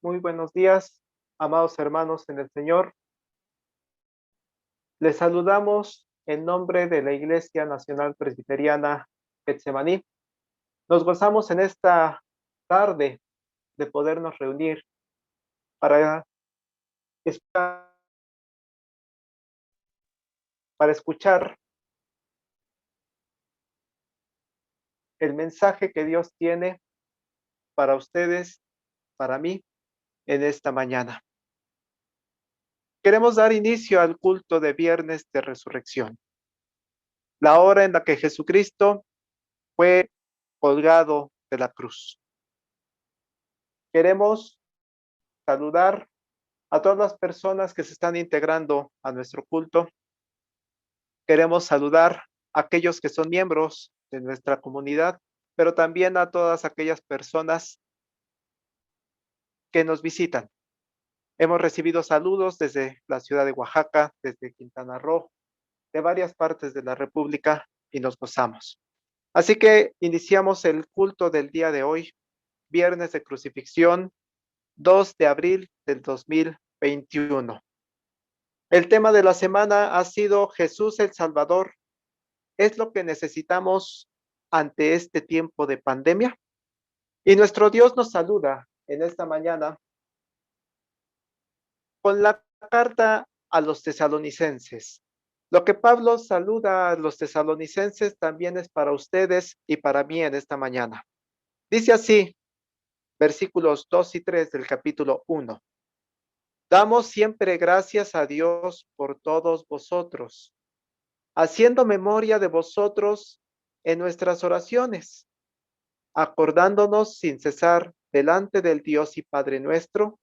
Muy buenos días, amados hermanos en el Señor. Les saludamos en nombre de la Iglesia Nacional Presbiteriana Getsemaní. Nos gozamos en esta tarde de podernos reunir para escuchar, para escuchar el mensaje que Dios tiene para ustedes, para mí, en esta mañana. Queremos dar inicio al culto de Viernes de Resurrección, la hora en la que Jesucristo fue colgado de la cruz. Queremos saludar a todas las personas que se están integrando a nuestro culto. Queremos saludar a aquellos que son miembros de nuestra comunidad, pero también a todas aquellas personas que nos visitan. Hemos recibido saludos desde la ciudad de Oaxaca, desde Quintana Roo, de varias partes de la República y nos gozamos. Así que iniciamos el culto del día de hoy, Viernes de Crucifixión, 2 de abril del 2021. El tema de la semana ha sido Jesús el Salvador. ¿Es lo que necesitamos ante este tiempo de pandemia? Y nuestro Dios nos saluda en esta mañana con la carta a los tesalonicenses. Lo que Pablo saluda a los tesalonicenses también es para ustedes y para mí en esta mañana. Dice así, versículos 2 y 3 del capítulo 1. Damos siempre gracias a Dios por todos vosotros, haciendo memoria de vosotros en nuestras oraciones, acordándonos sin cesar delante del Dios y Padre nuestro,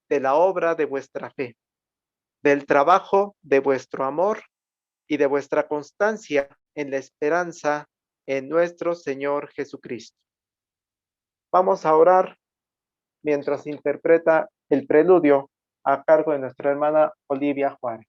de la obra de vuestra fe, del trabajo de vuestro amor y de vuestra constancia en la esperanza en nuestro Señor Jesucristo. Vamos a orar mientras interpreta el preludio a cargo de nuestra hermana Olivia Juárez.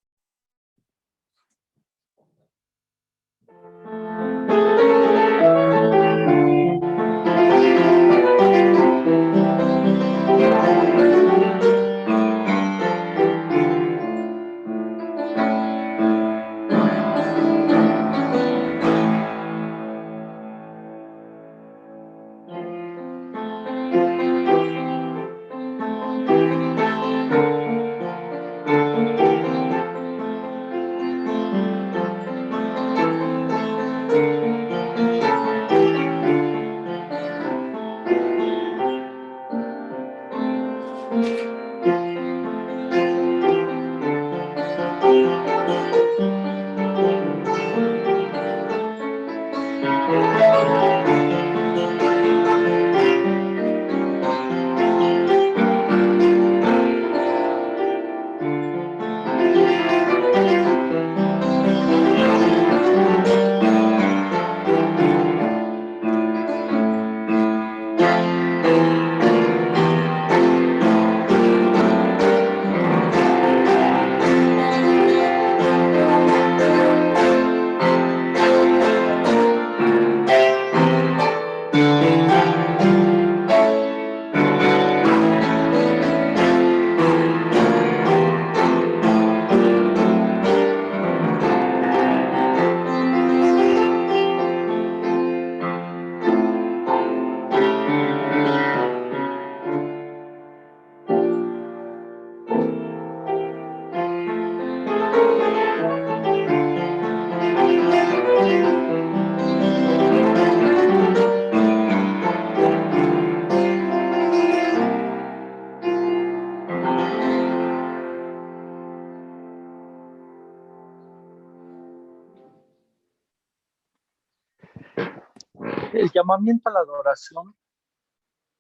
El llamamiento a la adoración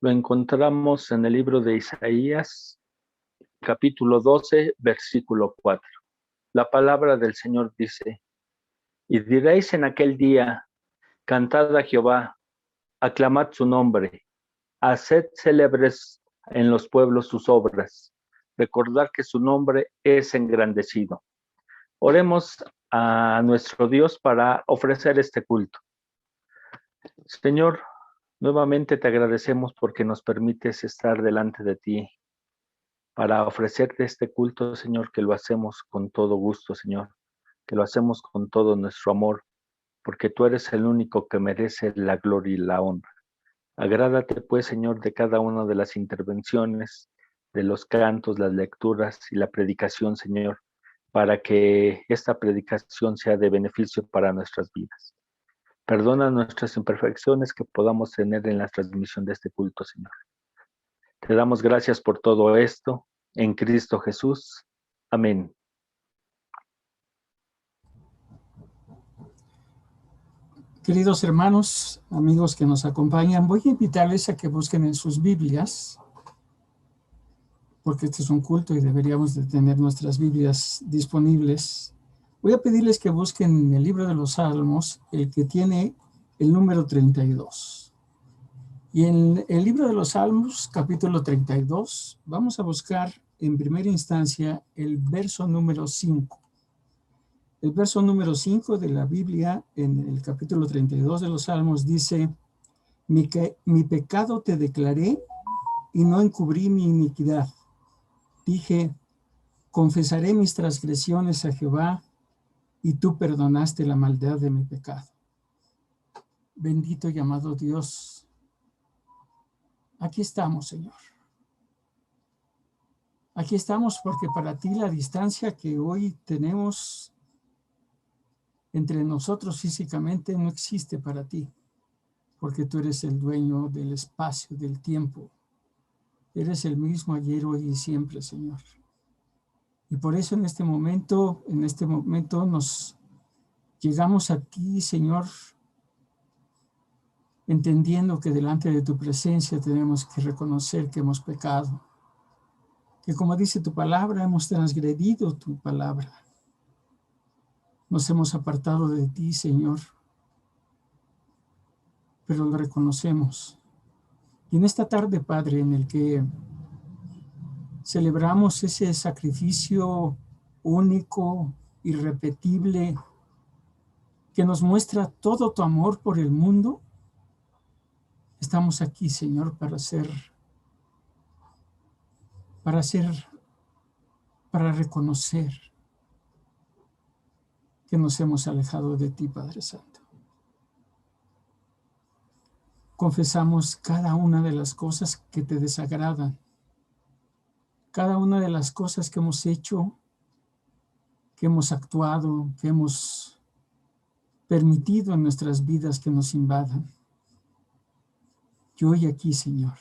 lo encontramos en el libro de Isaías, capítulo 12, versículo 4. La palabra del Señor dice, y diréis en aquel día, cantad a Jehová, aclamad su nombre, haced célebres en los pueblos sus obras, recordad que su nombre es engrandecido. Oremos a nuestro Dios para ofrecer este culto. Señor, nuevamente te agradecemos porque nos permites estar delante de ti para ofrecerte este culto, Señor, que lo hacemos con todo gusto, Señor, que lo hacemos con todo nuestro amor, porque tú eres el único que merece la gloria y la honra. Agrádate, pues, Señor, de cada una de las intervenciones, de los cantos, las lecturas y la predicación, Señor, para que esta predicación sea de beneficio para nuestras vidas. Perdona nuestras imperfecciones que podamos tener en la transmisión de este culto, Señor. Te damos gracias por todo esto, en Cristo Jesús. Amén. Queridos hermanos, amigos que nos acompañan, voy a invitarles a que busquen en sus Biblias, porque este es un culto y deberíamos de tener nuestras Biblias disponibles. Voy a pedirles que busquen en el libro de los Salmos, el que tiene el número 32. Y en el libro de los Salmos, capítulo 32, vamos a buscar en primera instancia el verso número 5. El verso número 5 de la Biblia, en el capítulo 32 de los Salmos, dice: mi pecado te declaré y no encubrí mi iniquidad. Dije, confesaré mis transgresiones a Jehová, y tú perdonaste la maldad de mi pecado. Bendito y amado Dios, aquí estamos, Señor. Aquí estamos porque para ti la distancia que hoy tenemos entre nosotros físicamente no existe para ti, porque tú eres el dueño del espacio, del tiempo. Eres el mismo ayer, hoy y siempre, Señor. Y por eso en este momento nos llegamos a ti, Señor, entendiendo que delante de tu presencia tenemos que reconocer que hemos pecado, que como dice tu palabra, hemos transgredido tu palabra. Nos hemos apartado de ti, Señor, pero lo reconocemos. Y en esta tarde, Padre, en el que celebramos ese sacrificio único, irrepetible, que nos muestra todo tu amor por el mundo, estamos aquí, Señor, para reconocer que nos hemos alejado de ti, Padre Santo. Confesamos cada una de las cosas que te desagradan, cada una de las cosas que hemos hecho, que hemos actuado, que hemos permitido en nuestras vidas que nos invadan. Y hoy aquí, Señor,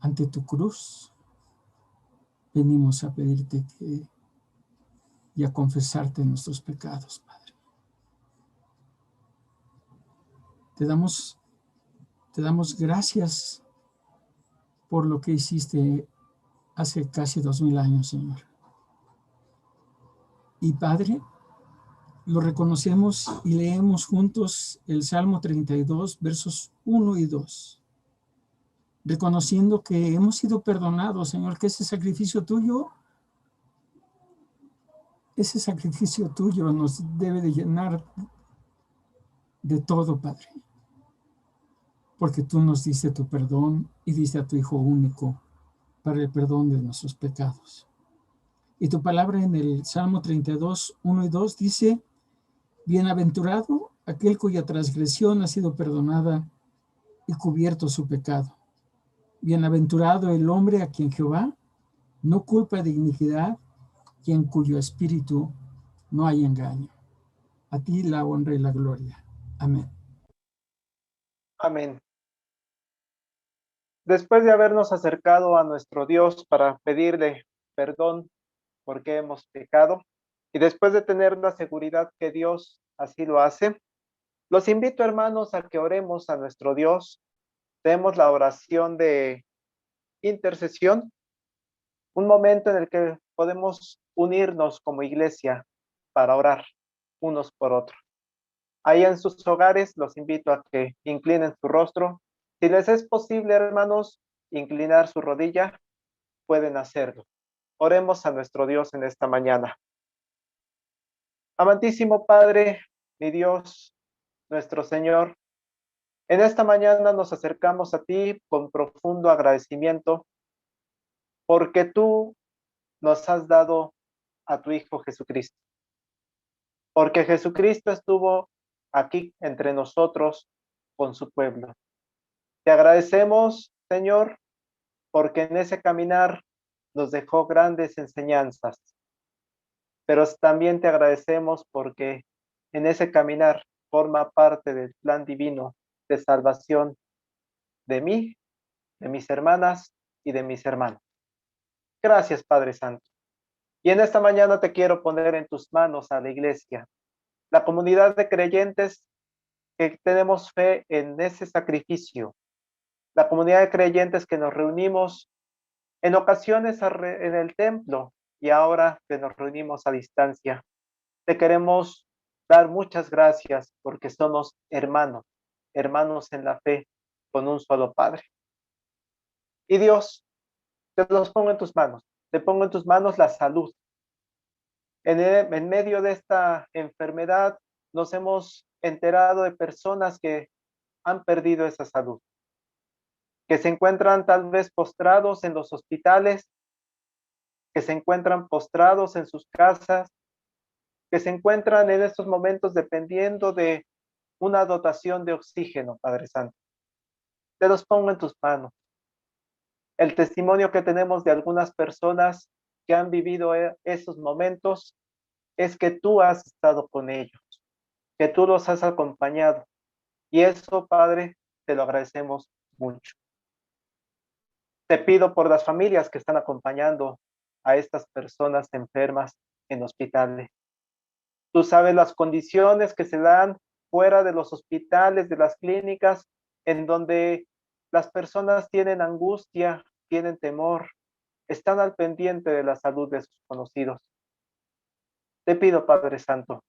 ante tu cruz, venimos a pedirte y a confesarte nuestros pecados, Padre. Te damos gracias por lo que hiciste hace casi 2000 años, Señor. Y Padre, lo reconocemos y leemos juntos el Salmo 32, versos 1 y 2. Reconociendo que hemos sido perdonados, Señor, que ese sacrificio tuyo nos debe de llenar de todo, Padre. Porque tú nos diste tu perdón y diste a tu Hijo único para el perdón de nuestros pecados. Y tu palabra en el Salmo 32, 1 y 2 dice: bienaventurado aquel cuya transgresión ha sido perdonada y cubierto su pecado. Bienaventurado el hombre a quien Jehová no culpa de iniquidad y en cuyo espíritu no hay engaño. A ti la honra y la gloria. Amén. Amén. Después de habernos acercado a nuestro Dios para pedirle perdón porque hemos pecado, y después de tener la seguridad que Dios así lo hace, los invito, hermanos, a que oremos a nuestro Dios. Demos la oración de intercesión, un momento en el que podemos unirnos como iglesia para orar unos por otros. Ahí en sus hogares los invito a que inclinen su rostro. Si les es posible, hermanos, inclinar su rodilla, pueden hacerlo. Oremos a nuestro Dios en esta mañana. Amantísimo Padre, mi Dios, nuestro Señor, en esta mañana nos acercamos a ti con profundo agradecimiento porque tú nos has dado a tu Hijo Jesucristo, porque Jesucristo estuvo aquí entre nosotros con su pueblo. Te agradecemos, Señor, porque en ese caminar nos dejó grandes enseñanzas, pero también te agradecemos porque en ese caminar forma parte del plan divino de salvación de mí, de mis hermanas y de mis hermanos. Gracias, Padre Santo. Y en esta mañana te quiero poner en tus manos a la iglesia, la comunidad de creyentes que tenemos fe en ese sacrificio, la comunidad de creyentes que nos reunimos en ocasiones en el templo y ahora que nos reunimos a distancia. Te queremos dar muchas gracias porque somos hermanos, hermanos en la fe con un solo Padre. Y Dios, te los pongo en tus manos, te pongo en tus manos la salud. En medio de esta enfermedad nos hemos enterado de personas que han perdido esa salud, que se encuentran tal vez postrados en los hospitales, que se encuentran postrados en sus casas, que se encuentran en estos momentos dependiendo de una dotación de oxígeno, Padre Santo. Te los pongo en tus manos. El testimonio que tenemos de algunas personas que han vivido esos momentos es que tú has estado con ellos, que tú los has acompañado. Y eso, Padre, te lo agradecemos mucho. Te pido por las familias que están acompañando a estas personas enfermas en hospitales. Tú sabes las condiciones que se dan fuera de los hospitales, de las clínicas, en donde las personas tienen angustia, tienen temor, están al pendiente de la salud de sus conocidos. Te pido, Padre Santo,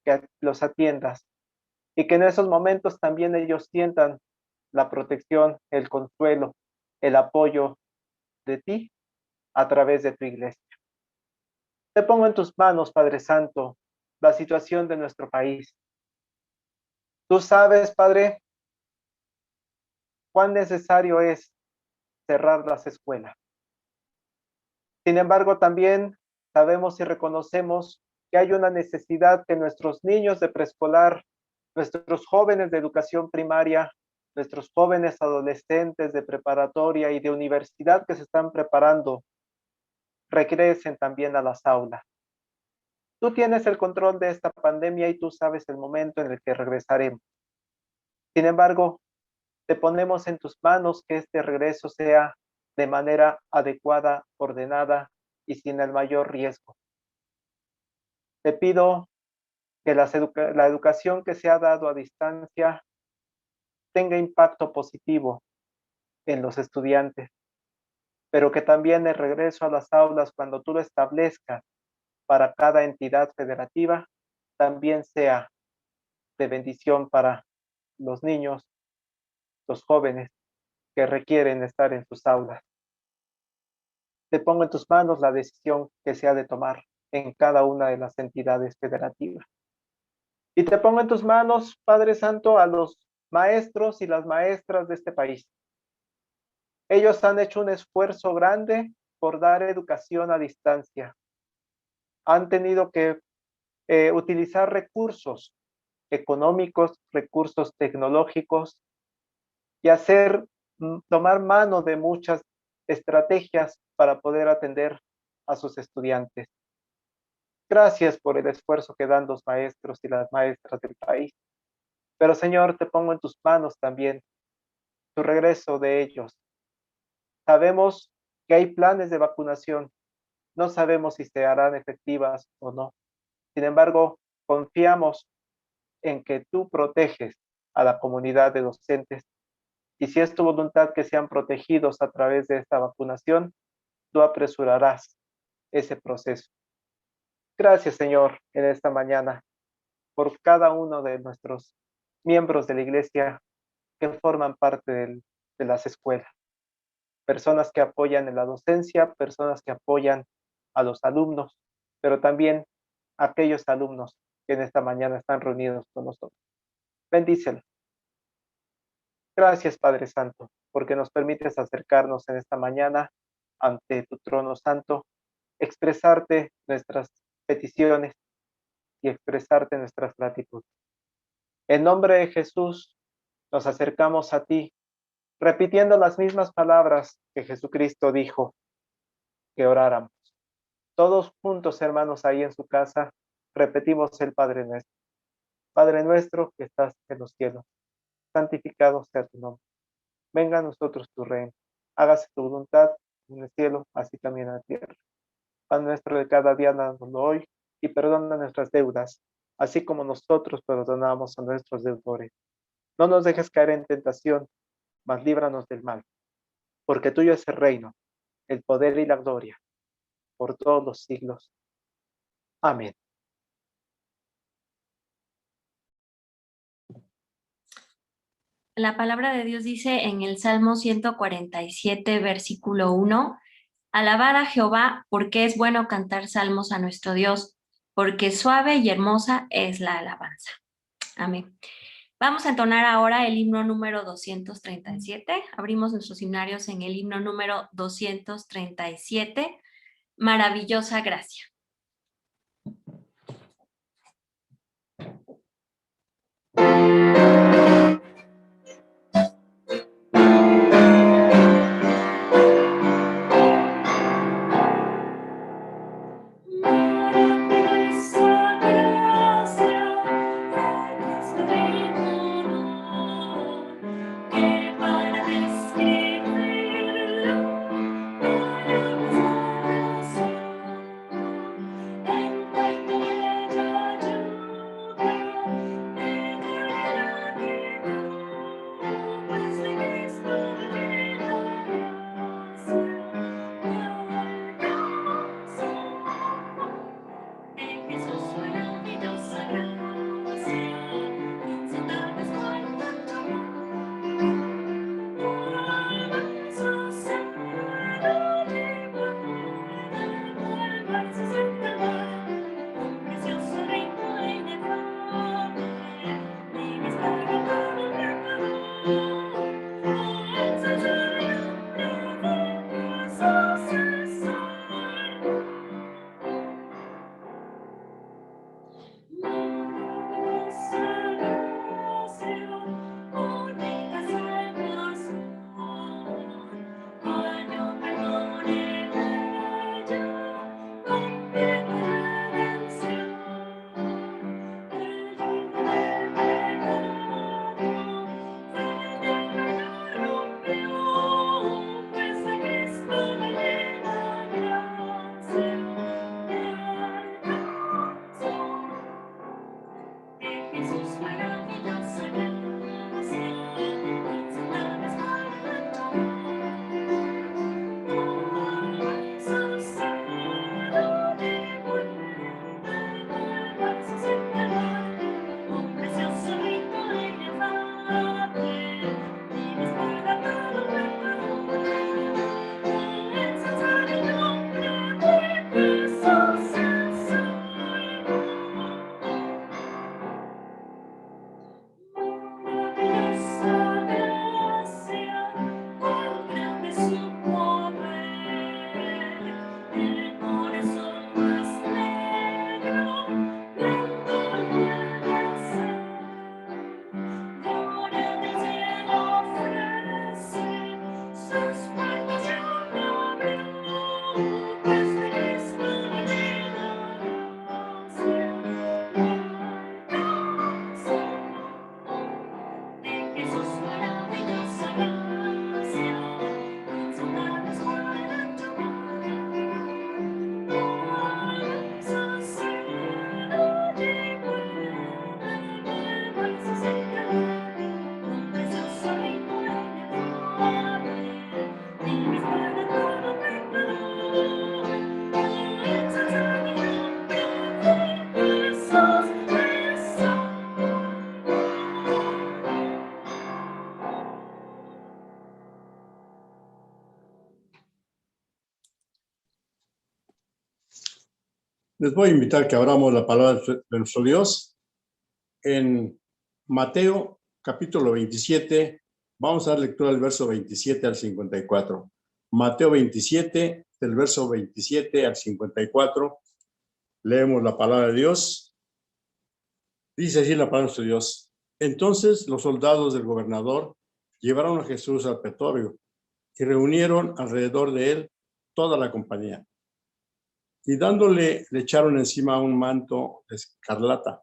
que los atiendas y que en esos momentos también ellos sientan la protección, el consuelo, el apoyo de ti a través de tu iglesia. Te pongo en tus manos, Padre Santo, la situación de nuestro país. Tú sabes, Padre, cuán necesario es cerrar las escuelas. Sin embargo, también sabemos y reconocemos que hay una necesidad que nuestros niños de preescolar, nuestros jóvenes de educación primaria, nuestros jóvenes adolescentes de preparatoria y de universidad que se están preparando, regresen también a las aulas. Tú tienes el control de esta pandemia y tú sabes el momento en el que regresaremos. Sin embargo, te ponemos en tus manos que este regreso sea de manera adecuada, ordenada y sin el mayor riesgo. Te pido que la educación que se ha dado a distancia tenga impacto positivo en los estudiantes, pero que también el regreso a las aulas, cuando tú lo establezcas para cada entidad federativa, también sea de bendición para los niños, los jóvenes que requieren estar en sus aulas. Te pongo en tus manos la decisión que se ha de tomar en cada una de las entidades federativas. Y te pongo en tus manos, Padre Santo, a los maestros y las maestras de este país. Ellos han hecho un esfuerzo grande por dar educación a distancia. Han tenido que utilizar recursos económicos, recursos tecnológicos y tomar mano de muchas estrategias para poder atender a sus estudiantes. Gracias por el esfuerzo que dan los maestros y las maestras del país. Pero Señor, te pongo en tus manos también tu regreso de ellos. Sabemos que hay planes de vacunación. No sabemos si se harán efectivas o no. Sin embargo, confiamos en que tú proteges a la comunidad de docentes. Y si es tu voluntad que sean protegidos a través de esta vacunación, tú apresurarás ese proceso. Gracias, Señor, en esta mañana, por cada uno de nuestros miembros de la iglesia que forman parte de las escuelas. Personas que apoyan en la docencia, personas que apoyan a los alumnos, pero también aquellos alumnos que en esta mañana están reunidos con nosotros. Bendícelos. Gracias, Padre Santo, porque nos permites acercarnos en esta mañana ante tu trono santo, expresarte nuestras peticiones y expresarte nuestra gratitud. En nombre de Jesús, nos acercamos a ti, repitiendo las mismas palabras que Jesucristo dijo que oráramos. Todos juntos, hermanos, ahí en su casa, repetimos el Padre Nuestro. Padre nuestro que estás en los cielos, santificado sea tu nombre. Venga a nosotros tu reino. Hágase tu voluntad en el cielo, así también en la tierra. Pan nuestro de cada día, dánoslo hoy, y perdona nuestras deudas, así como nosotros perdonamos a nuestros deudores. No nos dejes caer en tentación, mas líbranos del mal. Porque tuyo es el reino, el poder y la gloria, por todos los siglos. Amén. La palabra de Dios dice en el Salmo 147, versículo 1, alabad a Jehová porque es bueno cantar salmos a nuestro Dios, porque suave y hermosa es la alabanza. Amén. Vamos a entonar ahora el himno número 237. Abrimos nuestros himnarios en el himno número 237, Maravillosa Gracia. Les voy a invitar que abramos la palabra de nuestro Dios en Mateo capítulo 27. Vamos a dar lectura del verso 27 al 54. Mateo 27, del verso 27 al 54. Leemos la palabra de Dios. Dice así la palabra de Dios. Entonces los soldados del gobernador llevaron a Jesús al pretorio y reunieron alrededor de él toda la compañía. Y dándole, le echaron encima un manto de escarlata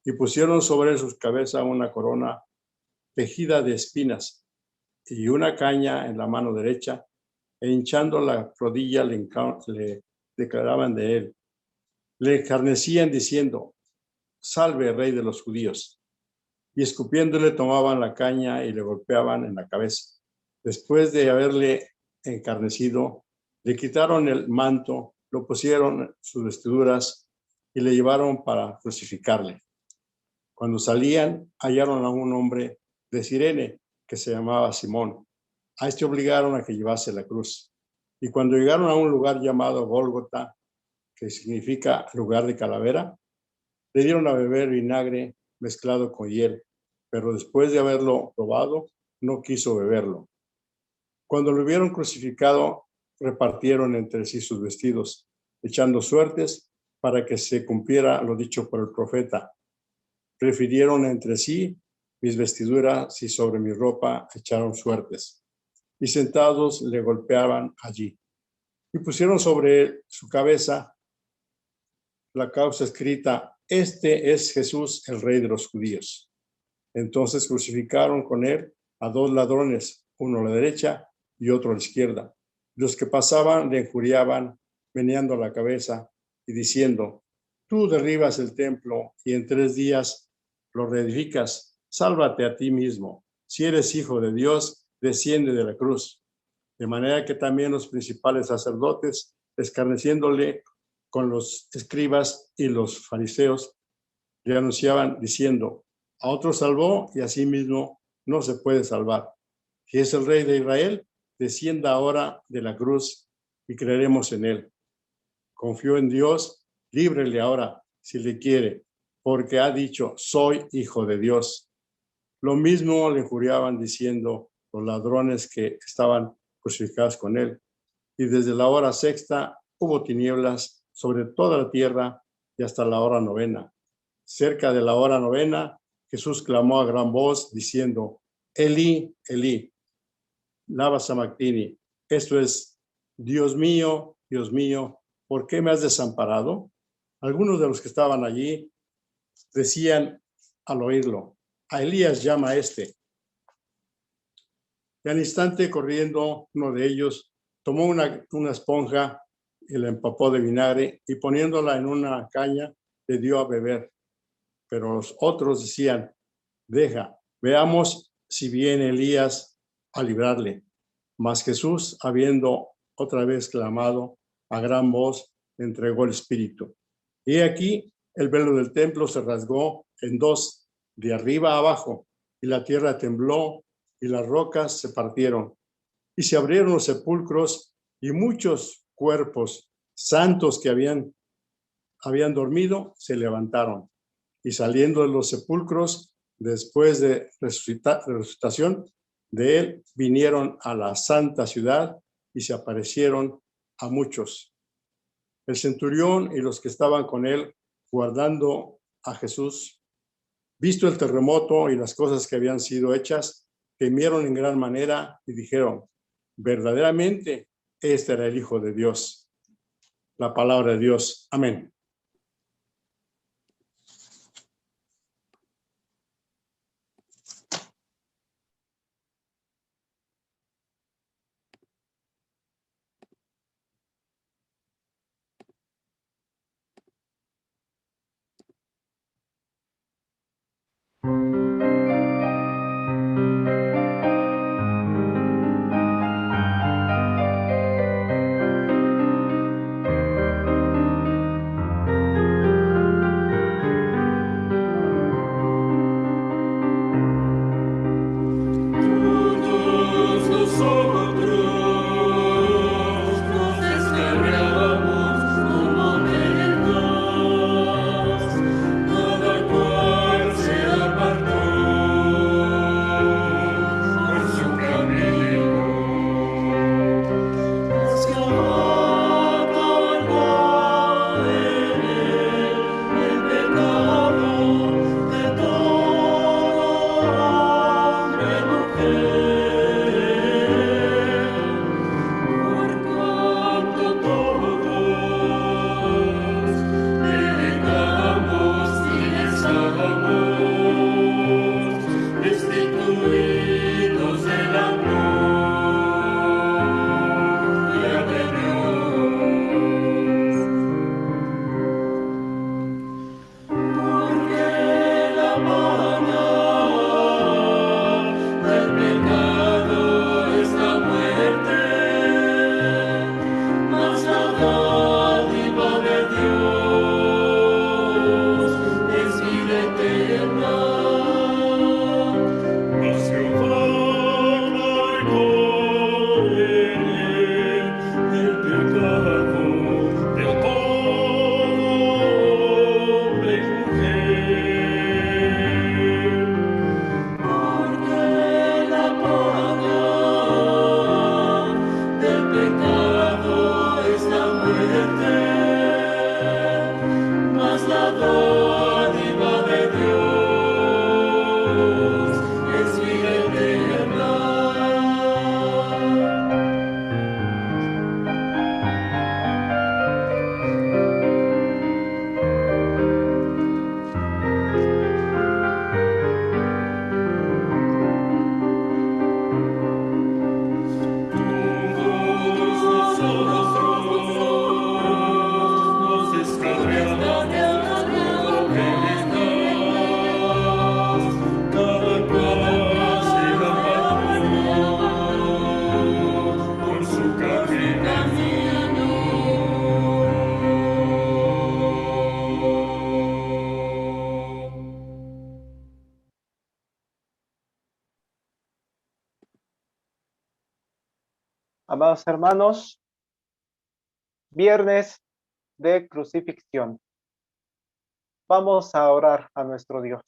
y pusieron sobre su cabeza una corona tejida de espinas y una caña en la mano derecha, e hinchando la rodilla le declaraban de él. Le escarnecían diciendo: Salve, Rey de los judíos. Y escupiéndole tomaban la caña y le golpeaban en la cabeza. Después de haberle encarnecido, le quitaron el manto, lo pusieron sus vestiduras y le llevaron para crucificarle. Cuando salían, hallaron a un hombre de Cirene que se llamaba Simón. A este obligaron a que llevase la cruz. Y cuando llegaron a un lugar llamado Gólgota, que significa lugar de calavera, le dieron a beber vinagre mezclado con hiel, pero después de haberlo probado, no quiso beberlo. Cuando lo hubieron crucificado, repartieron entre sí sus vestidos, echando suertes para que se cumpliera lo dicho por el profeta. Prefirieron entre sí mis vestiduras y sobre mi ropa echaron suertes. Y sentados le golpeaban allí. Y pusieron sobre su cabeza la causa escrita: Este es Jesús, el Rey de los judíos. Entonces crucificaron con él a dos ladrones, uno a la derecha y otro a la izquierda. Los que pasaban le injuriaban, meneando la cabeza y diciendo: Tú derribas el templo y en 3 días lo reedificas. Sálvate a ti mismo. Si eres hijo de Dios, desciende de la cruz. De manera que también los principales sacerdotes, escarneciéndole con los escribas y los fariseos, le anunciaban diciendo: A otro salvó y a sí mismo no se puede salvar. Si es el Rey de Israel, descienda ahora de la cruz y creeremos en él. Confió en Dios, líbrele ahora si le quiere, porque ha dicho: soy hijo de Dios. Lo mismo le injuriaban diciendo los ladrones que estaban crucificados con él. Y desde la hora sexta hubo tinieblas sobre toda la tierra y hasta la hora 9. Cerca de la hora 9, Jesús clamó a gran voz diciendo: Elí, Elí, lama sabactani. Esto es: Dios mío, ¿por qué me has desamparado? Algunos de los que estaban allí decían al oírlo: a Elías llama a este. Y al instante, corriendo, uno de ellos tomó una esponja y la empapó de vinagre y poniéndola en una caña le dio a beber. Pero los otros decían: deja, veamos si viene Elías a librarle. Mas Jesús, habiendo otra vez clamado a gran voz, entregó el espíritu. Y aquí el velo del templo se rasgó en 2, de arriba a abajo, y la tierra tembló y las rocas se partieron. Y se abrieron los sepulcros y muchos cuerpos santos que habían dormido se levantaron. Y saliendo de los sepulcros, después de resucitación de él, vinieron a la santa ciudad y se aparecieron a muchos. El centurión y los que estaban con él guardando a Jesús, visto el terremoto y las cosas que habían sido hechas, temieron en gran manera y dijeron: verdaderamente este era el Hijo de Dios. La palabra de Dios. Amén. Amados hermanos, viernes de crucifixión. Vamos a orar a nuestro Dios.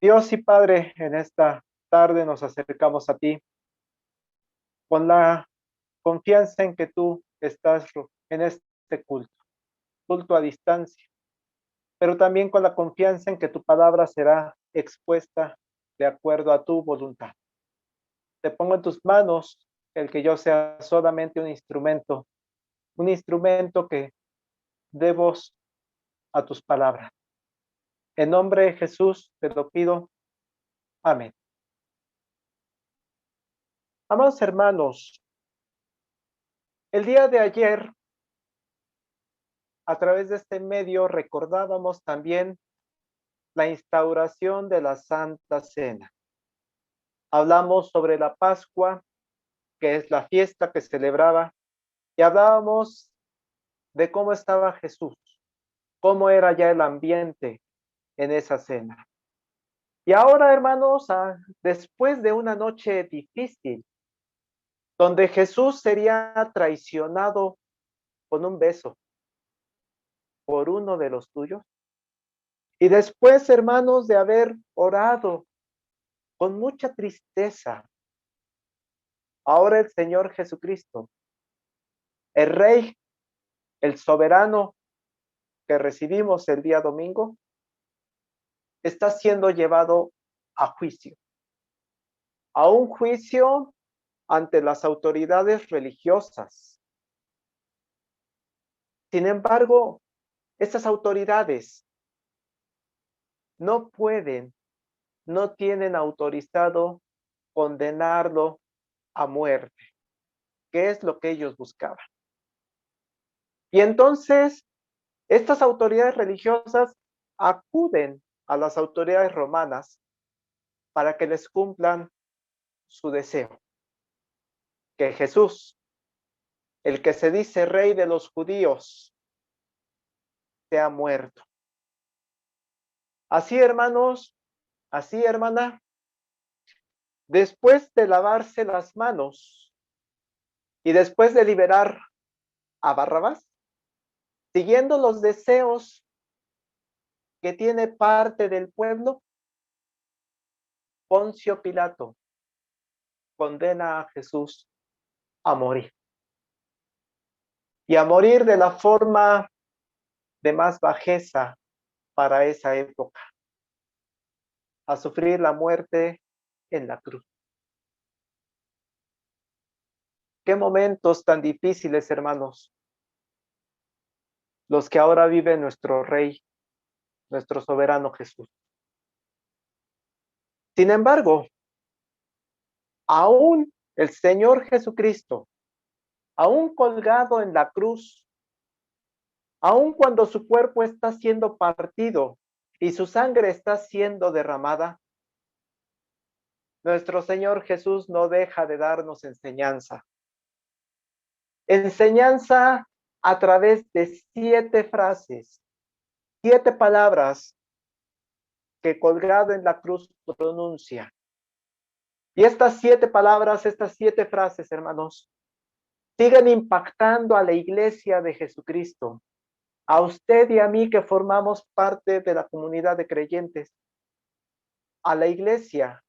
Dios y Padre, en esta tarde nos acercamos a ti con la confianza en que tú estás en este culto a distancia, pero también con la confianza en que tu palabra será expuesta de acuerdo a tu voluntad. Te pongo en tus manos el que yo sea solamente un instrumento que dé voz a tus palabras. En nombre de Jesús te lo pido. Amén. Amados hermanos, el día de ayer, a través de este medio, recordábamos también la instauración de la Santa Cena. Hablamos sobre la Pascua, que es la fiesta que celebraba, y hablábamos de cómo estaba Jesús, cómo era ya el ambiente en esa cena. Y ahora, hermanos, después de una noche difícil, donde Jesús sería traicionado con un beso por uno de los tuyos, y después, hermanos, de haber orado con mucha tristeza, ahora el Señor Jesucristo, el Rey, el soberano que recibimos el día domingo, está siendo llevado a juicio. A un juicio ante las autoridades religiosas. Sin embargo, estas autoridades no tienen autorizado condenarlo a muerte, que es lo que ellos buscaban. Y entonces, estas autoridades religiosas acuden a las autoridades romanas para que les cumplan su deseo. Que Jesús, el que se dice rey de los judíos, sea muerto. Así, hermanos, así, hermana, después de lavarse las manos y después de liberar a Barrabás, siguiendo los deseos que tiene parte del pueblo, Poncio Pilato condena a Jesús a morir. Y a morir de la forma de más bajeza para esa época, a sufrir la muerte en la cruz. Qué momentos tan difíciles, hermanos, los que ahora vive nuestro Rey, nuestro soberano Jesús. Sin embargo, aún el Señor Jesucristo, aún colgado en la cruz, aún cuando su cuerpo está siendo partido y su sangre está siendo derramada, nuestro Señor Jesús no deja de darnos enseñanza. Enseñanza a través de 7 frases, 7 palabras que colgado en la cruz pronuncia. Y estas 7 palabras, estas 7 frases, hermanos, siguen impactando a la iglesia de Jesucristo, a usted y a mí que formamos parte de la comunidad de creyentes, a la iglesia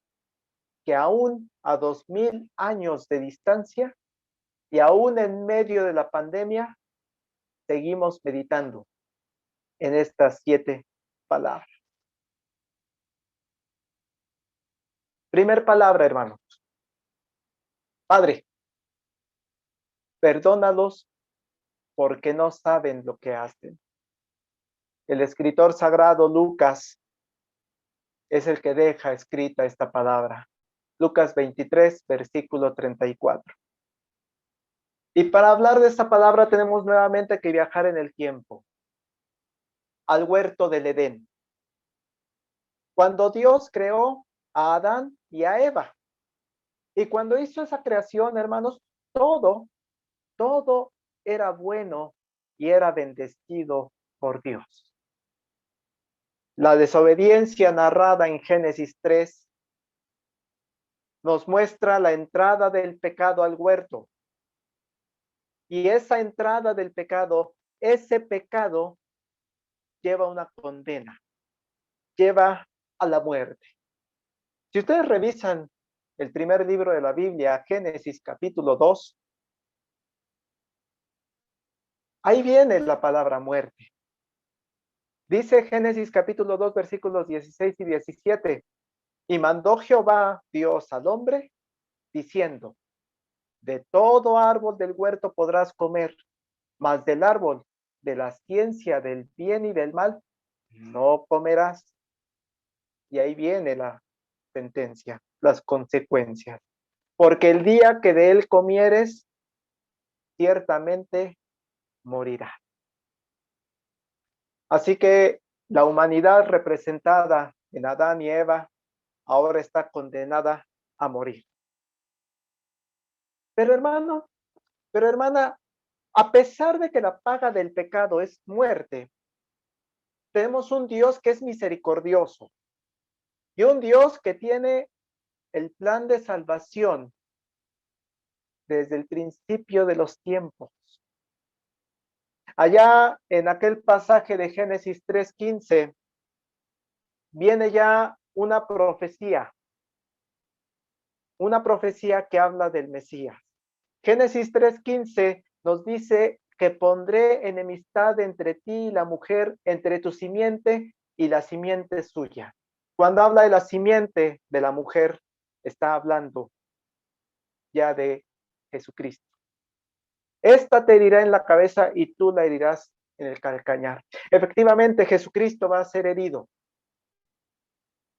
que aún a 2000 años de distancia y aún en medio de la pandemia, seguimos meditando en estas 7 palabras. Primer palabra, hermanos. Padre, perdónalos porque no saben lo que hacen. El escritor sagrado Lucas es el que deja escrita esta palabra. Lucas 23, versículo 34. Y para hablar de esta palabra tenemos nuevamente que viajar en el tiempo, al huerto del Edén. Cuando Dios creó a Adán y a Eva. Y cuando hizo esa creación, hermanos, todo era bueno y era bendecido por Dios. La desobediencia narrada en Génesis 3 nos muestra la entrada del pecado al huerto. Y esa entrada del pecado, ese pecado lleva una condena, lleva a la muerte. Si ustedes revisan el primer libro de la Biblia, Génesis capítulo 2, ahí viene la palabra muerte. Dice Génesis capítulo 2, versículos 16 y 17, y mandó Jehová Dios al hombre, diciendo, de todo árbol del huerto podrás comer, mas del árbol de la ciencia del bien y del mal no comerás. Y ahí viene la sentencia, las consecuencias. Porque el día que de él comieres, ciertamente morirás. Así que la humanidad representada en Adán y Eva ahora está condenada a morir. Pero hermano, pero hermana, a pesar de que la paga del pecado es muerte, tenemos un Dios que es misericordioso y un Dios que tiene el plan de salvación desde el principio de los tiempos. Allá en aquel pasaje de Génesis 3:15 viene ya una profecía que habla del Mesías. Génesis 3:15 nos dice que pondré enemistad entre ti y la mujer, entre tu simiente y la simiente suya. Cuando habla de la simiente de la mujer, está hablando ya de Jesucristo. Esta te herirá en la cabeza y tú la herirás en el calcañar. Efectivamente, Jesucristo va a ser herido,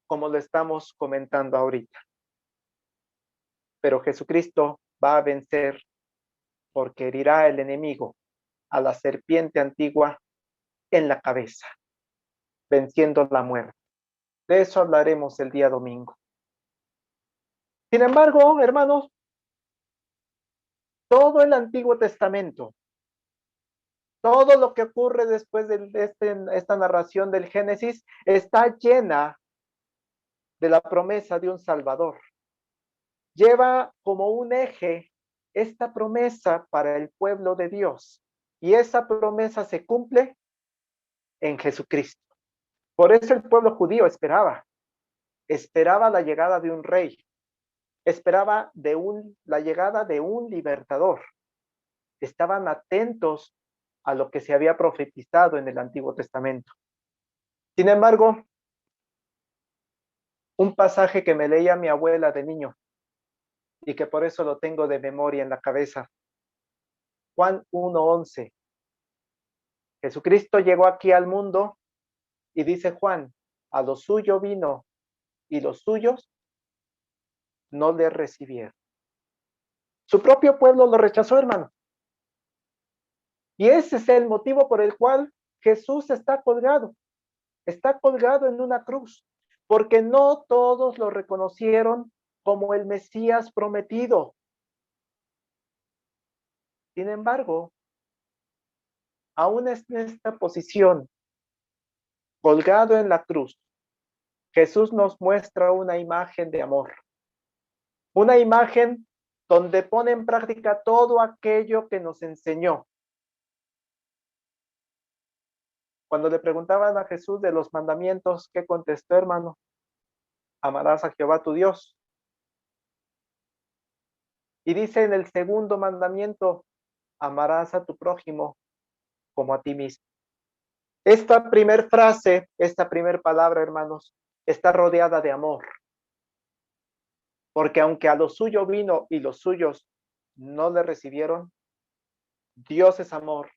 como lo estamos comentando ahorita. Pero Jesucristo va a vencer porque herirá el enemigo, a la serpiente antigua, en la cabeza, venciendo la muerte. De eso hablaremos el día domingo. Sin embargo, hermanos, todo el Antiguo Testamento, todo lo que ocurre después de esta narración del Génesis, está llena de la promesa de un Salvador. Lleva como un eje esta promesa para el pueblo de Dios. Y esa promesa se cumple en Jesucristo. Por eso el pueblo judío esperaba la llegada de un rey, esperaba la llegada de un libertador. Estaban atentos a lo que se había profetizado en el Antiguo Testamento. Sin embargo, un pasaje que me leía mi abuela de niño y que por eso lo tengo de memoria en la cabeza. Juan 1:11. Jesucristo llegó aquí al mundo y dice Juan, a lo suyo vino y los suyos no le recibieron. Su propio pueblo lo rechazó, hermano. Y ese es el motivo por el cual Jesús está colgado en una cruz, porque no todos lo reconocieron como el Mesías prometido. Sin embargo, aún en esta posición, colgado en la cruz, Jesús nos muestra una imagen de amor, una imagen donde pone en práctica todo aquello que nos enseñó. Cuando le preguntaban a Jesús de los mandamientos, ¿qué contestó, hermano? Amarás a Jehová tu Dios. Y dice en el segundo mandamiento, amarás a tu prójimo como a ti mismo. Esta primer frase, esta primer palabra, hermanos, está rodeada de amor. Porque aunque a lo suyo vino y los suyos no le recibieron, Dios es amor,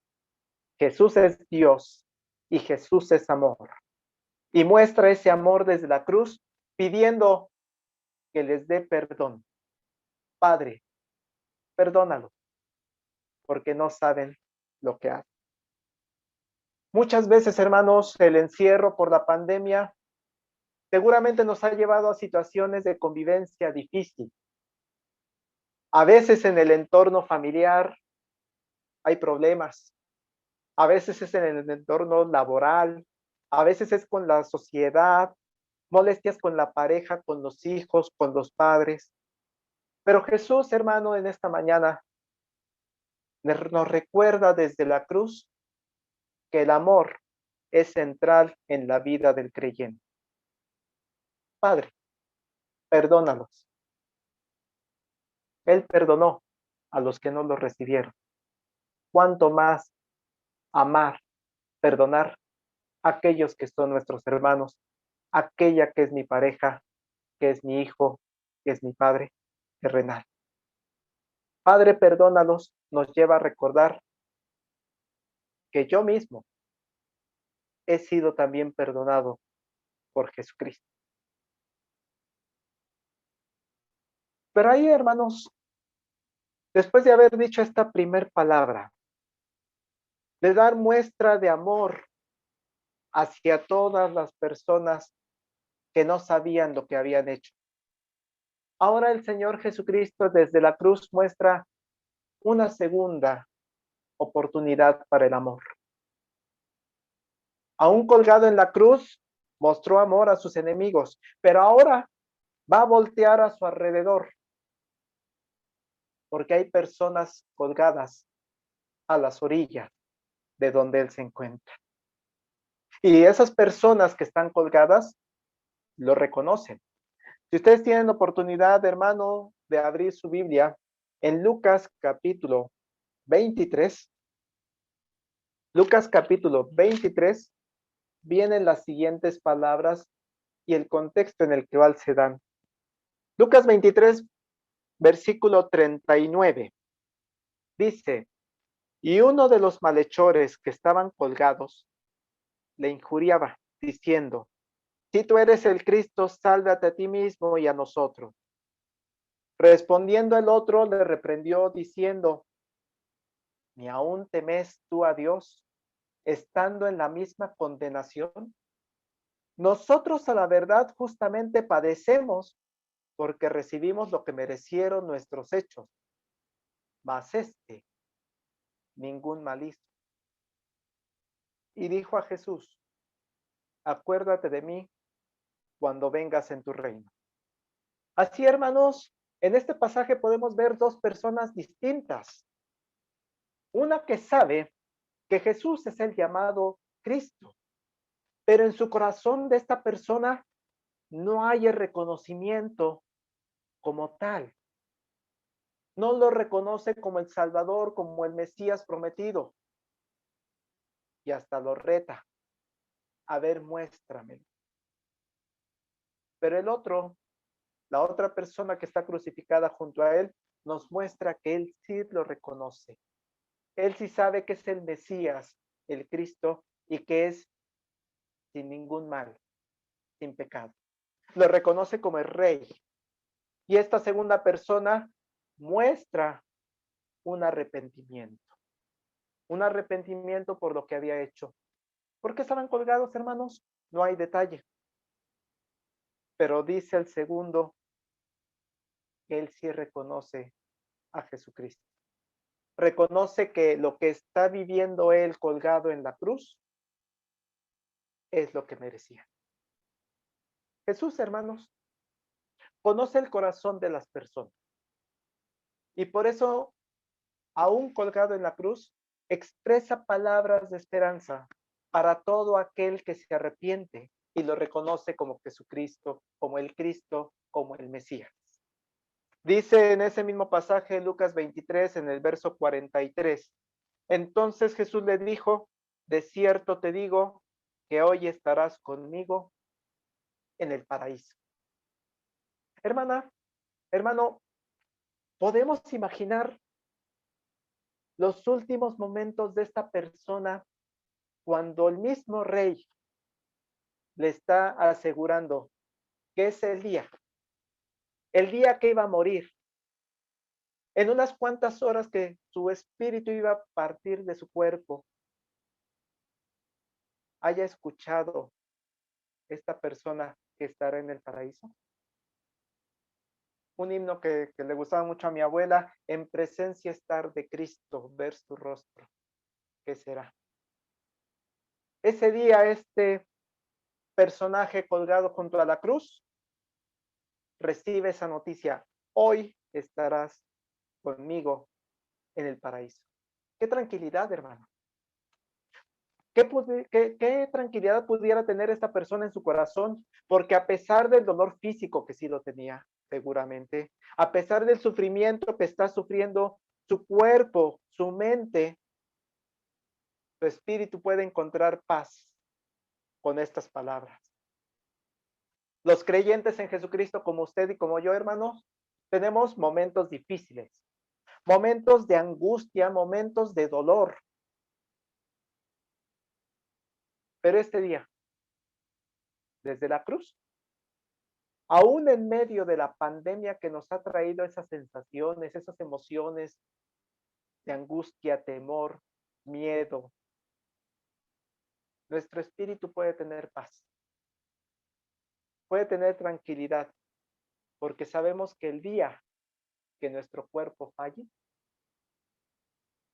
Jesús es Dios y Jesús es amor. Y muestra ese amor desde la cruz pidiendo que les dé perdón. Padre, perdónalo, porque no saben lo que hacen. Muchas veces, hermanos, el encierro por la pandemia seguramente nos ha llevado a situaciones de convivencia difícil. A veces en el entorno familiar hay problemas, a veces es en el entorno laboral, a veces es con la sociedad, molestias con la pareja, con los hijos, con los padres. Pero Jesús, hermano, en esta mañana nos recuerda desde la cruz que el amor es central en la vida del creyente. Padre, perdónalos. Él perdonó a los que no lo recibieron. ¿Cuánto más amar, perdonar a aquellos que son nuestros hermanos, aquella que es mi pareja, que es mi hijo, que es mi padre terrenal? Padre, perdónalos, nos lleva a recordar que yo mismo he sido también perdonado por Jesucristo. Pero ahí, hermanos, después de haber dicho esta primer palabra, de dar muestra de amor hacia todas las personas que no sabían lo que habían hecho. Ahora el Señor Jesucristo desde la cruz muestra una segunda oportunidad para el amor. Aún colgado en la cruz, mostró amor a sus enemigos, pero ahora va a voltear a su alrededor, porque hay personas colgadas a las orillas de donde Él se encuentra. Y esas personas que están colgadas lo reconocen. Si ustedes tienen oportunidad, hermano, de abrir su Biblia en Lucas capítulo 23, Lucas capítulo 23, vienen las siguientes palabras y el contexto en el que se dan. Lucas 23, versículo 39, dice, y uno de los malhechores que estaban colgados le injuriaba, diciendo, si tú eres el Cristo, sálvate a ti mismo y a nosotros. Respondiendo el otro, le reprendió, diciendo, ¿ni aún temes tú a Dios, estando en la misma condenación? Nosotros a la verdad justamente padecemos porque recibimos lo que merecieron nuestros hechos, mas ningún mal hizo. Y dijo a Jesús, acuérdate de mí cuando vengas en tu reino. Así, hermanos, en este pasaje podemos ver dos personas distintas. Una que sabe que Jesús es el llamado Cristo, pero en su corazón de esta persona no hay el reconocimiento como tal. No lo reconoce como el Salvador, como el Mesías prometido. Y hasta lo reta. A ver, muéstramelo. Pero el otro, la otra persona que está crucificada junto a él, nos muestra que él sí lo reconoce. Él sí sabe que es el Mesías, el Cristo, y que es sin ningún mal, sin pecado. Lo reconoce como el Rey. Y esta segunda persona muestra un arrepentimiento por lo que había hecho. ¿Por qué estaban colgados, hermanos? No hay detalle. Pero dice el segundo que él sí reconoce a Jesucristo. Reconoce que lo que está viviendo él colgado en la cruz es lo que merecía. Jesús, hermanos, conoce el corazón de las personas. Y por eso, aún colgado en la cruz, expresa palabras de esperanza para todo aquel que se arrepiente y lo reconoce como Jesucristo, como el Cristo, como el Mesías. Dice en ese mismo pasaje, Lucas 23, en el verso 43, entonces Jesús le dijo, de cierto te digo, que hoy estarás conmigo en el paraíso. Hermana, hermano, ¿podemos imaginar los últimos momentos de esta persona cuando el mismo rey le está asegurando que es el día que iba a morir, en unas cuantas horas que su espíritu iba a partir de su cuerpo, haya escuchado esta persona que estará en el paraíso? Un himno que le gustaba mucho a mi abuela, en presencia estar de Cristo, ver su rostro, ¿qué será? Ese día este personaje colgado junto a la cruz recibe esa noticia, hoy estarás conmigo en el paraíso. Qué tranquilidad, hermano. ¿Qué tranquilidad pudiera tener esta persona en su corazón? Porque a pesar del dolor físico que sí lo tenía, seguramente, a pesar del sufrimiento que está sufriendo su cuerpo, su mente, su espíritu puede encontrar paz con estas palabras. Los creyentes en Jesucristo, como usted y como yo, hermanos, tenemos momentos difíciles, momentos de angustia, momentos de dolor. Pero este día, desde la cruz, aún en medio de la pandemia que nos ha traído esas sensaciones, esas emociones de angustia, temor, miedo, nuestro espíritu puede tener paz, puede tener tranquilidad, porque sabemos que el día que nuestro cuerpo falle,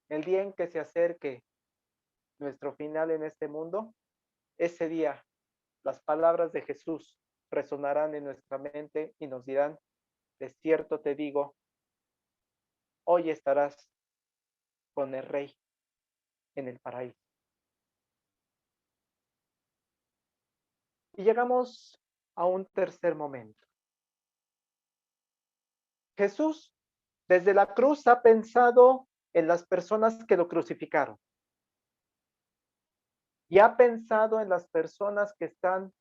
el día en que se acerque nuestro final en este mundo, ese día las palabras de Jesús resonarán en nuestra mente y nos dirán, de cierto te digo, hoy estarás con el Rey en el paraíso. Y llegamos a un tercer momento. Jesús desde la cruz ha pensado en las personas que lo crucificaron y ha pensado en las personas que están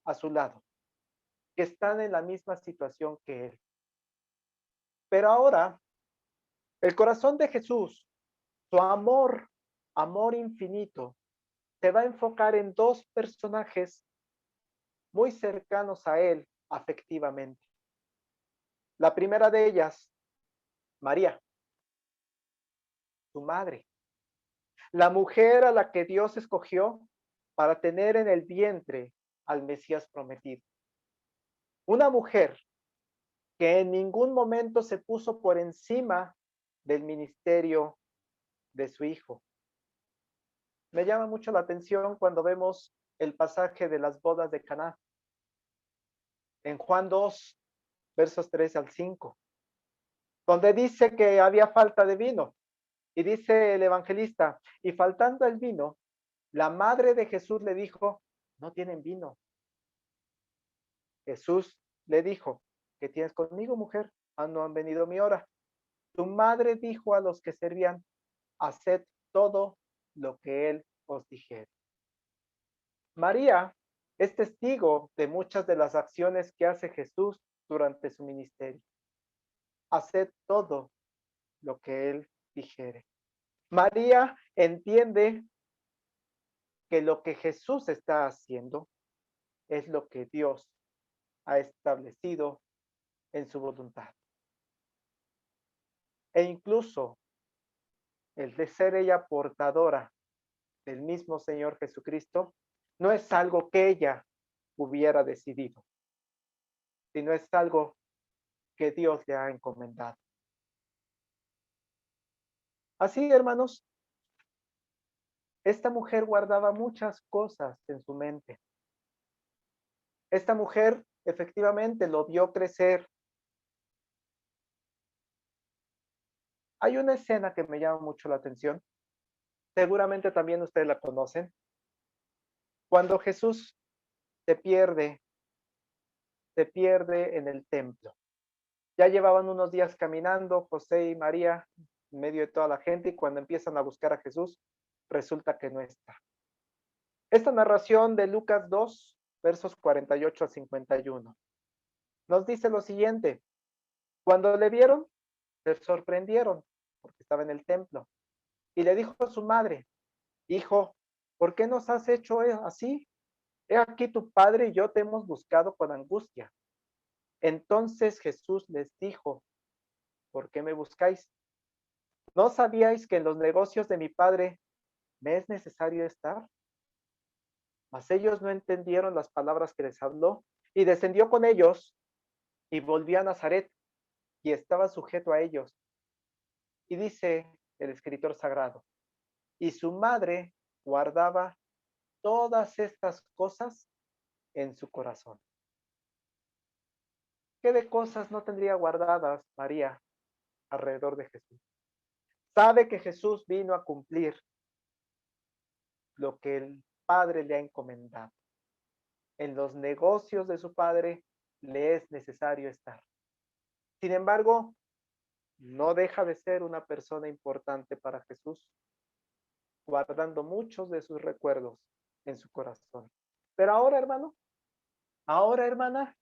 a su lado, que están en la misma situación que él. Pero ahora, el corazón de Jesús, su amor infinito, se va a enfocar en dos personajes muy cercanos a él afectivamente. La primera de ellas, María, su madre, la mujer a la que Dios escogió para tener en el vientre al Mesías prometido. Una mujer que en ningún momento se puso por encima del ministerio de su hijo. Me llama mucho la atención cuando vemos el pasaje de las bodas de Caná. En Juan 2, versos 3 al 5, donde dice que había falta de vino. Y dice el evangelista, y faltando el vino, la madre de Jesús le dijo, no tienen vino. Jesús le dijo, ¿qué tienes conmigo, mujer? No han venido mi hora. Tu madre dijo a los que servían, haced todo lo que él os dijere. María es testigo de muchas de las acciones que hace Jesús durante su ministerio. Haced todo lo que él dijere. María entiende que lo que Jesús está haciendo es lo que Dios ha establecido en su voluntad. E incluso el de ser ella portadora del mismo Señor Jesucristo no es algo que ella hubiera decidido, sino es algo que Dios le ha encomendado. Así, hermanos, esta mujer guardaba muchas cosas en su mente. Esta mujer efectivamente lo vio crecer. Hay una escena que me llama mucho la atención. Seguramente también ustedes la conocen. Cuando Jesús se pierde en el templo. Ya llevaban unos días caminando, José y María, en medio de toda la gente, y cuando empiezan a buscar a Jesús, resulta que no está. Esta narración de Lucas 2, versos 48 a 51, nos dice lo siguiente. Cuando le vieron, se sorprendieron, porque estaba en el templo, y le dijo a su madre, hijo, ¿por qué nos has hecho así? He aquí tu padre y yo te hemos buscado con angustia. Entonces Jesús les dijo, ¿por qué me buscáis? ¿No sabíais que en los negocios de mi padre me es necesario estar? Mas ellos no entendieron las palabras que les habló, y descendió con ellos y volvió a Nazaret y estaba sujeto a ellos. Y dice el escritor sagrado, y su madre guardaba todas estas cosas en su corazón. ¿Qué de cosas no tendría guardadas María alrededor de Jesús? Sabe que Jesús vino a cumplir lo que el Padre le ha encomendado. En los negocios de su Padre le es necesario estar. Sin embargo, no deja de ser una persona importante para Jesús, guardando muchos de sus recuerdos en su corazón. Pero ahora, hermano, ahora, hermana,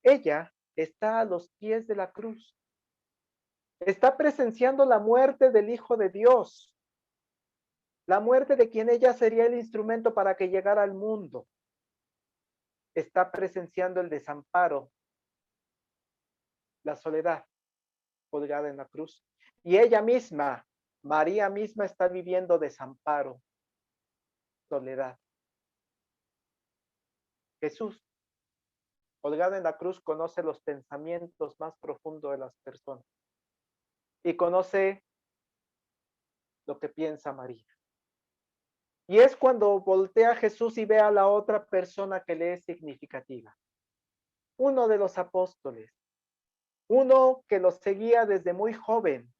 ella está a los pies de la cruz. Está presenciando la muerte del Hijo de Dios, la muerte de quien ella sería el instrumento para que llegara al mundo. Está presenciando el desamparo, la soledad colgada en la cruz. Y ella misma, María misma, está viviendo desamparo, soledad. Jesús, colgado en la cruz, conoce los pensamientos más profundos de las personas y conoce lo que piensa María. Y es cuando voltea a Jesús y ve a la otra persona que le es significativa. Uno de los apóstoles, uno que los seguía desde muy joven,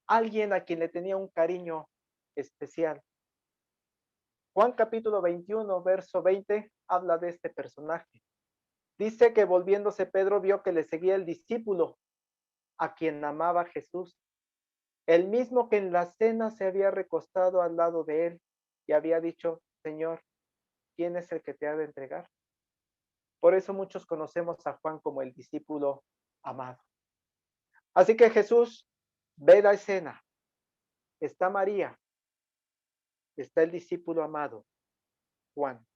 alguien a quien le tenía un cariño especial. Juan capítulo 21, verso 20, habla de este personaje. Dice que volviéndose Pedro vio que le seguía el discípulo a quien amaba Jesús, el mismo que en la cena se había recostado al lado de él y había dicho: Señor, ¿quién es el que te ha de entregar? Por eso muchos conocemos a Juan como el discípulo amado. Así que Jesús ve la escena. Está María, está el discípulo amado, Juan,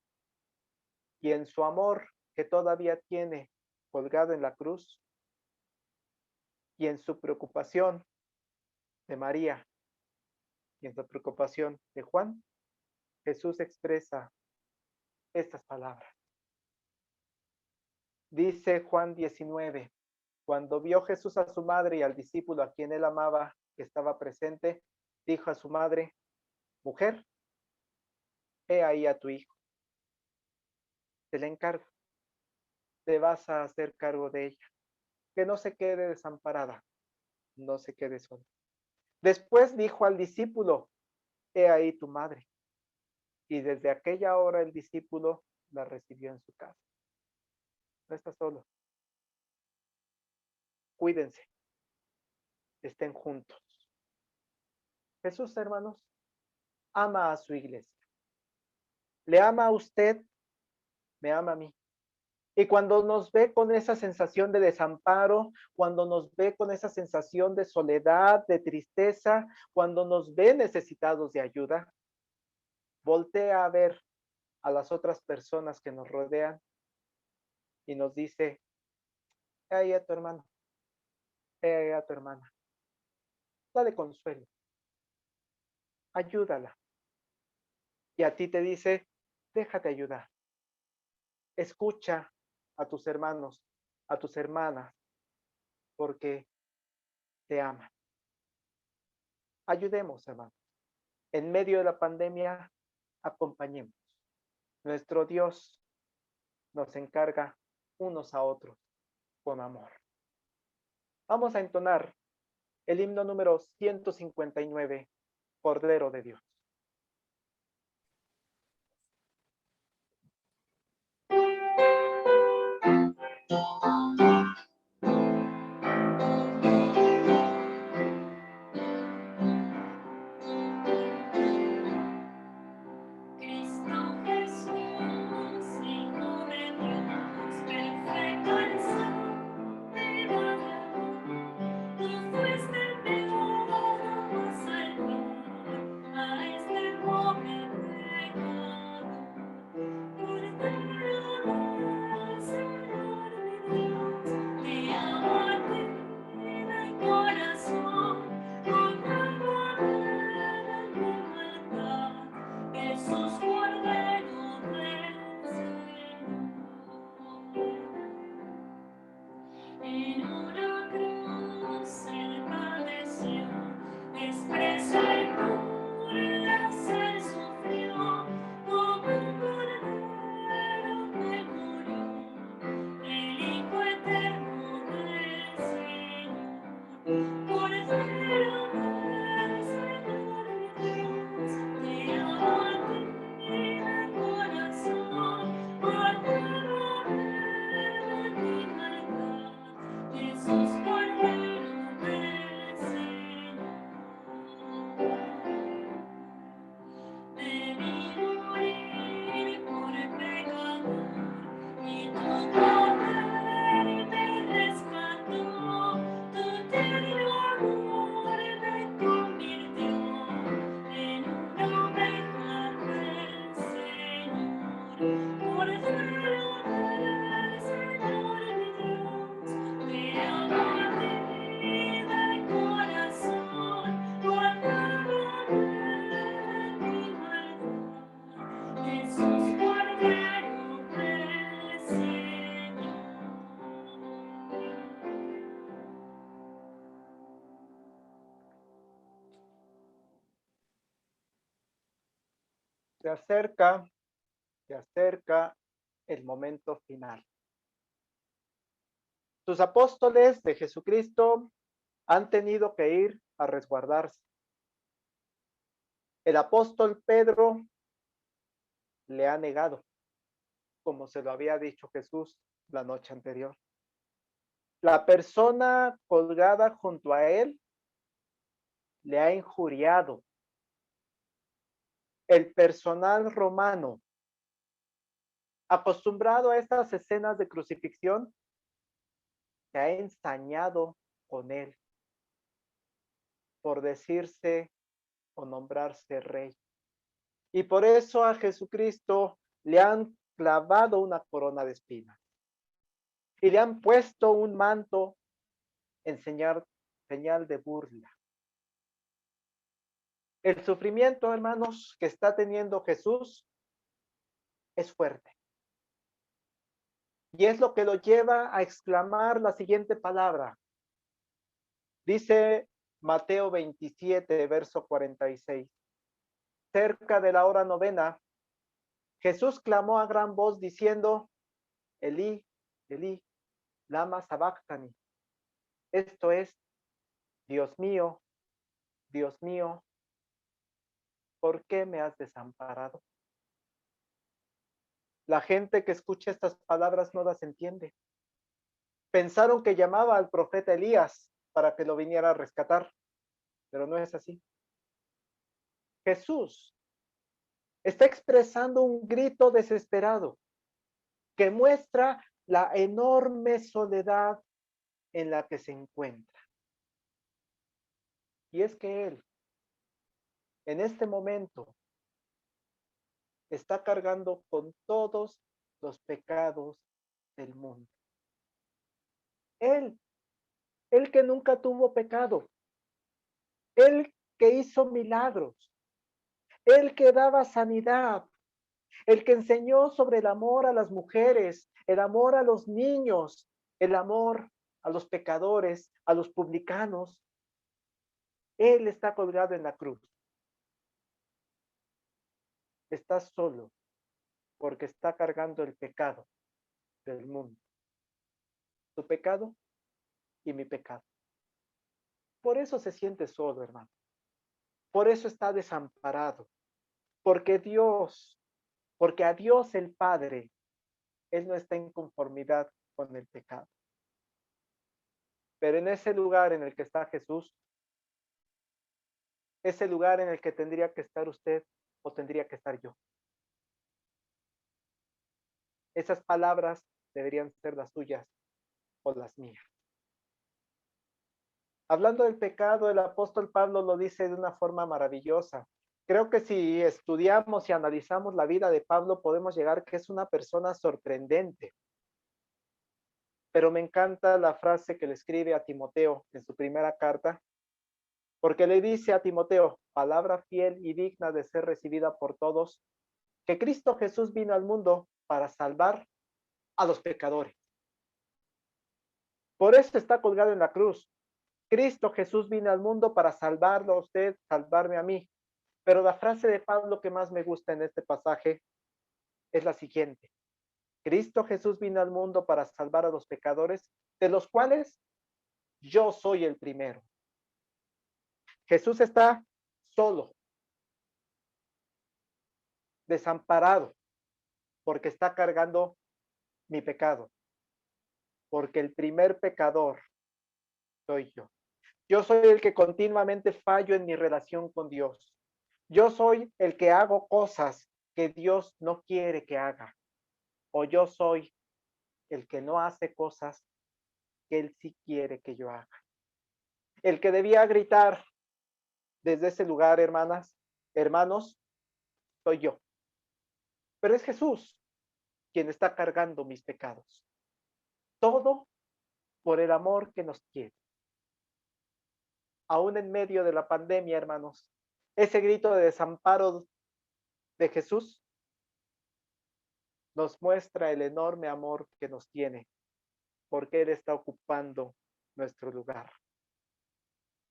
y en su amor que todavía tiene colgado en la cruz, y en su preocupación de María, y en su preocupación de Juan, Jesús expresa estas palabras. Dice Juan 19, cuando vio Jesús a su madre y al discípulo a quien él amaba que estaba presente, dijo a su madre: mujer, he ahí a tu hijo. Te la encargo. Te vas a hacer cargo de ella. Que no se quede desamparada, no se quede sola. Después dijo al discípulo: he ahí tu madre. Y desde aquella hora el discípulo la recibió en su casa. No está solo. Cuídense. Estén juntos. Jesús, hermanos, ama a su iglesia. Le ama a usted, me ama a mí. Y cuando nos ve con esa sensación de desamparo, cuando nos ve con esa sensación de soledad, de tristeza, cuando nos ve necesitados de ayuda, voltea a ver a las otras personas que nos rodean y nos dice: ahí a tu hermano, ahí a tu hermana, dale consuelo, ayúdala. Y a ti te dice: déjate ayudar. Escucha a tus hermanos, a tus hermanas, porque te aman. Ayudemos, hermanos. En medio de la pandemia, acompañemos. Nuestro Dios nos encarga unos a otros con amor. Vamos a entonar el himno número 159, Cordero de Dios. El Se acerca el momento final. Sus apóstoles de Jesucristo han tenido que ir a resguardarse. El apóstol Pedro le ha negado, como se lo había dicho Jesús la noche anterior. La persona colgada junto a él le ha injuriado. El personal romano, acostumbrado a estas escenas de crucifixión, se ha ensañado con él por decirse o nombrarse rey. Y por eso a Jesucristo le han clavado una corona de espinas y le han puesto un manto en señal de burla. El sufrimiento, hermanos, que está teniendo Jesús es fuerte. Y es lo que lo lleva a exclamar la siguiente palabra. Dice Mateo 27, verso 46. Cerca de la hora novena, Jesús clamó a gran voz diciendo, Elí, Elí, lama sabactani. Esto es, Dios mío, ¿por qué me has desamparado? La gente que escucha estas palabras no las entiende. Pensaron que llamaba al profeta Elías para que lo viniera a rescatar, pero no es así. Jesús está expresando un grito desesperado que muestra la enorme soledad en la que se encuentra. Y es que Él, en este momento, está cargando con todos los pecados del mundo. Él que nunca tuvo pecado, Él que hizo milagros, Él que daba sanidad, el que enseñó sobre el amor a las mujeres, el amor a los niños, el amor a los pecadores, a los publicanos. Él está colgado en la cruz. Está solo porque está cargando el pecado del mundo. Tu pecado y mi pecado. Por eso se siente solo, hermano. Por eso está desamparado. Porque a Dios el Padre, Él no está en conformidad con el pecado. Pero en ese lugar en el que está Jesús, ese lugar en el que tendría que estar usted o tendría que estar yo. Esas palabras deberían ser las suyas o las mías. Hablando del pecado, el apóstol Pablo lo dice de una forma maravillosa. Creo que si estudiamos y analizamos la vida de Pablo, podemos llegar a que es una persona sorprendente. Pero me encanta la frase que le escribe a Timoteo en su primera carta, porque le dice a Timoteo, palabra fiel y digna de ser recibida por todos, que Cristo Jesús vino al mundo para salvar a los pecadores. Por eso está colgado en la cruz. Cristo Jesús vino al mundo para salvarlo a usted, salvarme a mí. Pero la frase de Pablo que más me gusta en este pasaje es la siguiente. Cristo Jesús vino al mundo para salvar a los pecadores, de los cuales yo soy el primero. Jesús está solo, desamparado, porque está cargando mi pecado. Porque el primer pecador soy yo. Yo soy el que continuamente fallo en mi relación con Dios. Yo soy el que hago cosas que Dios no quiere que haga. O yo soy el que no hace cosas que Él sí quiere que yo haga. El que debía gritar desde ese lugar, hermanos, soy yo. Pero es Jesús quien está cargando mis pecados. Todo por el amor que nos quiere. Aún en medio de la pandemia, hermanos, ese grito de desamparo de Jesús nos muestra el enorme amor que nos tiene, porque Él está ocupando nuestro lugar.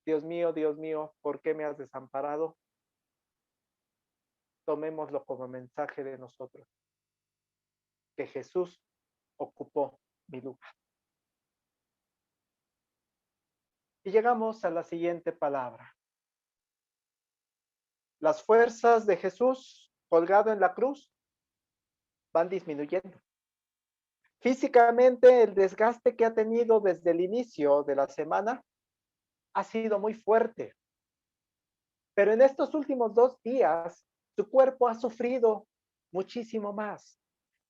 Dios mío, ¿por qué me has desamparado? tomémoslo como mensaje de nosotros, que Jesús ocupó mi lugar. Y llegamos a la siguiente palabra. Las fuerzas de Jesús colgado en la cruz van disminuyendo. Físicamente, el desgaste que ha tenido desde el inicio de la semana ha sido muy fuerte. Pero en estos últimos 2 días, su cuerpo ha sufrido muchísimo más.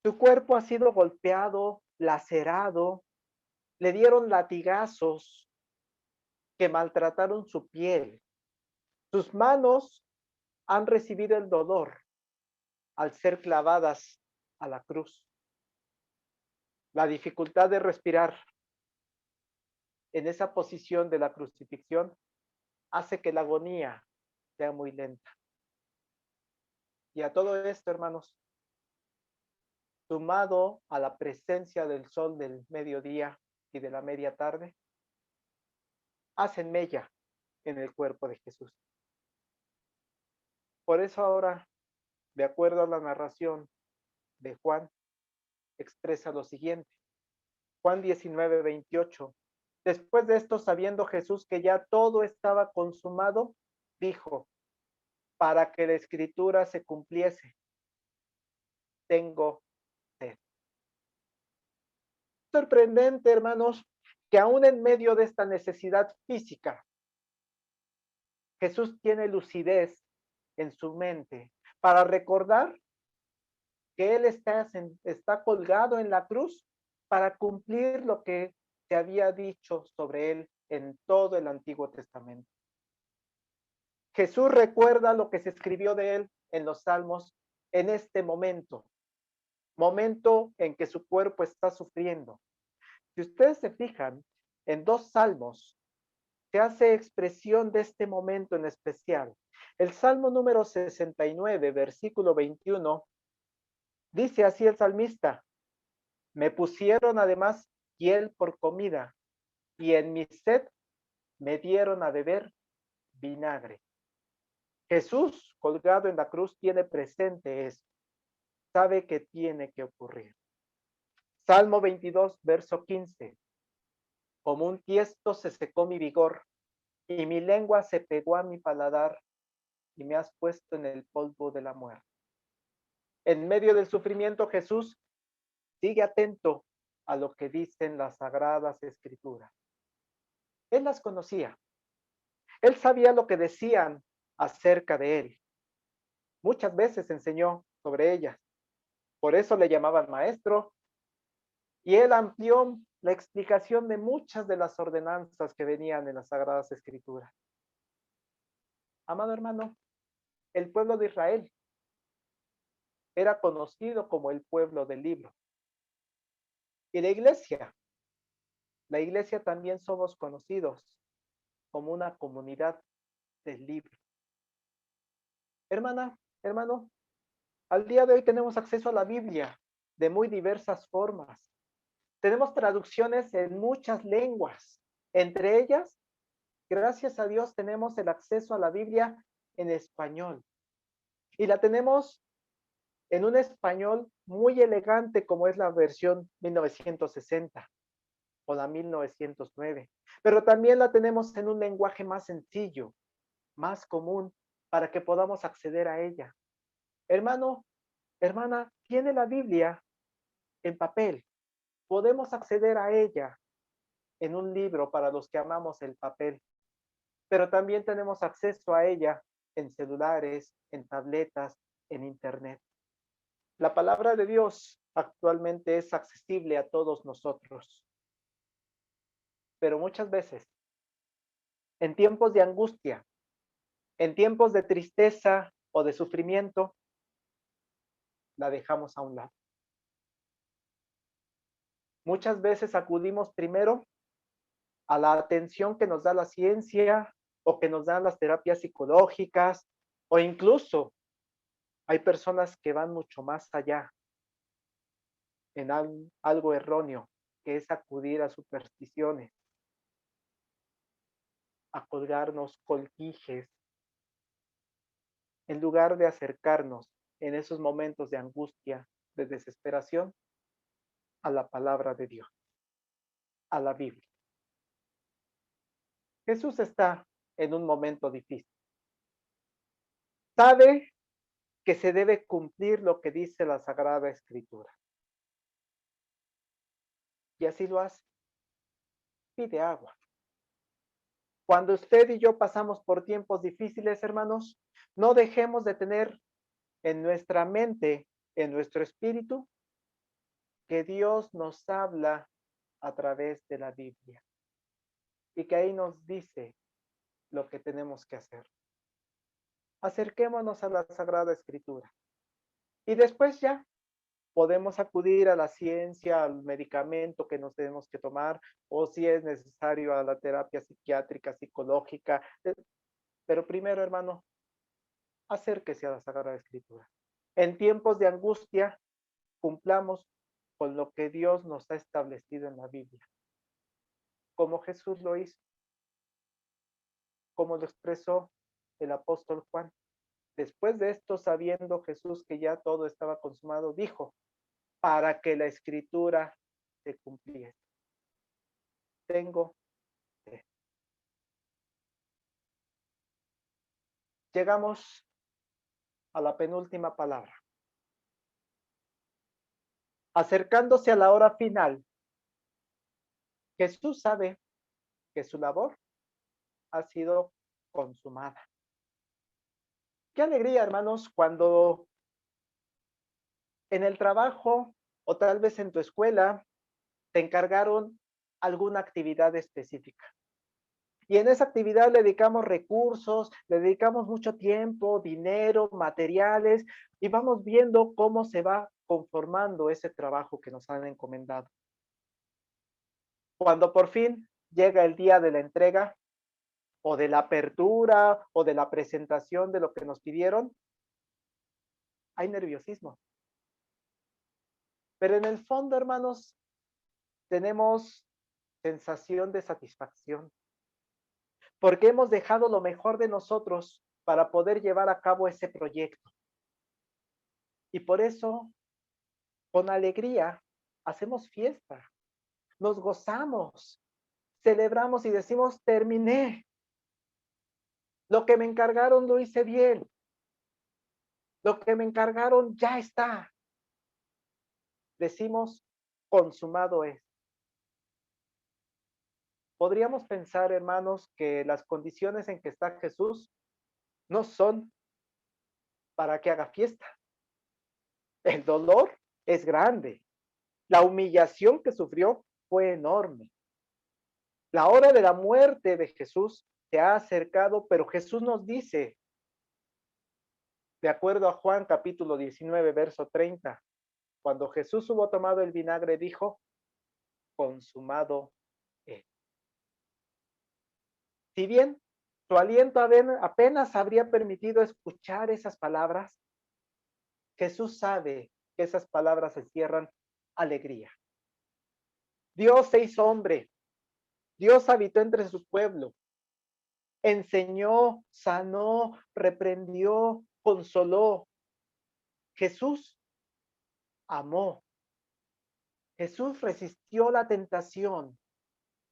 Su cuerpo ha sido golpeado, lacerado, le dieron latigazos que maltrataron su piel. Sus manos han recibido el dolor al ser clavadas a la cruz. La dificultad de respirar en esa posición de la crucifixión hace que la agonía sea muy lenta. Y a todo esto, hermanos, sumado a la presencia del sol del mediodía y de la media tarde, hacen mella en el cuerpo de Jesús. Por eso ahora, de acuerdo a la narración de Juan, expresa lo siguiente. Juan 19:28. Después de esto, sabiendo Jesús que ya todo estaba consumado, dijo, para que la escritura se cumpliese, tengo sed. Sorprendente, hermanos, que aún en medio de esta necesidad física, Jesús tiene lucidez en su mente para recordar que Él está colgado en la cruz para cumplir lo que se había dicho sobre Él en todo el Antiguo Testamento. Jesús recuerda lo que se escribió de Él en los Salmos en este momento en que su cuerpo está sufriendo. Si ustedes se fijan, en 2 salmos se hace expresión de este momento en especial. El Salmo número 69, versículo 21, dice así el salmista, me pusieron además hiel por comida, y en mi sed me dieron a beber vinagre. Jesús, colgado en la cruz, tiene presente esto. Sabe que tiene que ocurrir. Salmo 22, verso 15. Como un tiesto se secó mi vigor, y mi lengua se pegó a mi paladar, y me has puesto en el polvo de la muerte. En medio del sufrimiento, Jesús sigue atento a lo que dicen las sagradas escrituras. Él las conocía. Él sabía lo que decían acerca de él. Muchas veces enseñó sobre ellas. Por eso le llamaban maestro. Y él amplió la explicación de muchas de las ordenanzas que venían en las sagradas escrituras. Amado hermano, el pueblo de Israel era conocido como el pueblo del libro. Y la iglesia también somos conocidos como una comunidad del libro. Hermana, hermano, al día de hoy tenemos acceso a la Biblia de muy diversas formas. Tenemos traducciones en muchas lenguas. Entre ellas, gracias a Dios, tenemos el acceso a la Biblia en español. Y la tenemos en un español muy elegante como es la versión 1960 o la 1909. Pero también la tenemos en un lenguaje más sencillo, más común, para que podamos acceder a ella. Hermano, hermana, tiene la Biblia en papel. Podemos acceder a ella en un libro para los que amamos el papel. Pero también tenemos acceso a ella en celulares, en tabletas, en internet. La palabra de Dios actualmente es accesible a todos nosotros. Pero muchas veces, en tiempos de angustia, en tiempos de tristeza o de sufrimiento, la dejamos a un lado. Muchas veces acudimos primero a la atención que nos da la ciencia o que nos dan las terapias psicológicas, o incluso hay personas que van mucho más allá en algo erróneo, que es acudir a supersticiones, a colgarnos colquijes, en lugar de acercarnos en esos momentos de angustia, de desesperación, a la palabra de Dios, a la Biblia. Jesús está en un momento difícil. Sabe que se debe cumplir lo que dice la Sagrada Escritura. Y así lo hace. Pide agua. Cuando usted y yo pasamos por tiempos difíciles, hermanos, no dejemos de tener en nuestra mente, en nuestro espíritu, que Dios nos habla a través de la Biblia y que ahí nos dice lo que tenemos que hacer. Acerquémonos a la Sagrada Escritura y después ya podemos acudir a la ciencia, al medicamento que nos tenemos que tomar, o si es necesario a la terapia psiquiátrica, psicológica. Pero primero, hermano, acérquese a la Sagrada Escritura. En tiempos de angustia, cumplamos con lo que Dios nos ha establecido en la Biblia, como Jesús lo hizo, como lo expresó el apóstol Juan. Después de esto, sabiendo Jesús que ya todo estaba consumado, dijo, para que la Escritura se cumpliese. Tengo sed. Llegamos a la penúltima palabra. Acercándose a la hora final, Jesús sabe que su labor ha sido consumada. Qué alegría, hermanos, cuando en el trabajo o tal vez en tu escuela te encargaron alguna actividad específica. Y en esa actividad le dedicamos recursos, le dedicamos mucho tiempo, dinero, materiales, y vamos viendo cómo se va conformando ese trabajo que nos han encomendado. Cuando por fin llega el día de la entrega, o de la apertura, o de la presentación de lo que nos pidieron, hay nerviosismo. Pero en el fondo, hermanos, tenemos sensación de satisfacción, porque hemos dejado lo mejor de nosotros para poder llevar a cabo ese proyecto. Y por eso, con alegría, hacemos fiesta, nos gozamos, celebramos y decimos, terminé. Lo que me encargaron lo hice bien. Lo que me encargaron ya está. Decimos, consumado es. Podríamos pensar, hermanos, que las condiciones en que está Jesús no son para que haga fiesta. El dolor es grande. La humillación que sufrió fue enorme. La hora de la muerte de Jesús se ha acercado, pero Jesús nos dice, de acuerdo a Juan capítulo 19, verso 30, cuando Jesús hubo tomado el vinagre, dijo, consumado es. Si bien su aliento apenas habría permitido escuchar esas palabras, Jesús sabe que esas palabras encierran alegría. Dios se hizo hombre. Dios habitó entre su pueblo. Enseñó, sanó, reprendió, consoló. Jesús amó. Jesús resistió la tentación.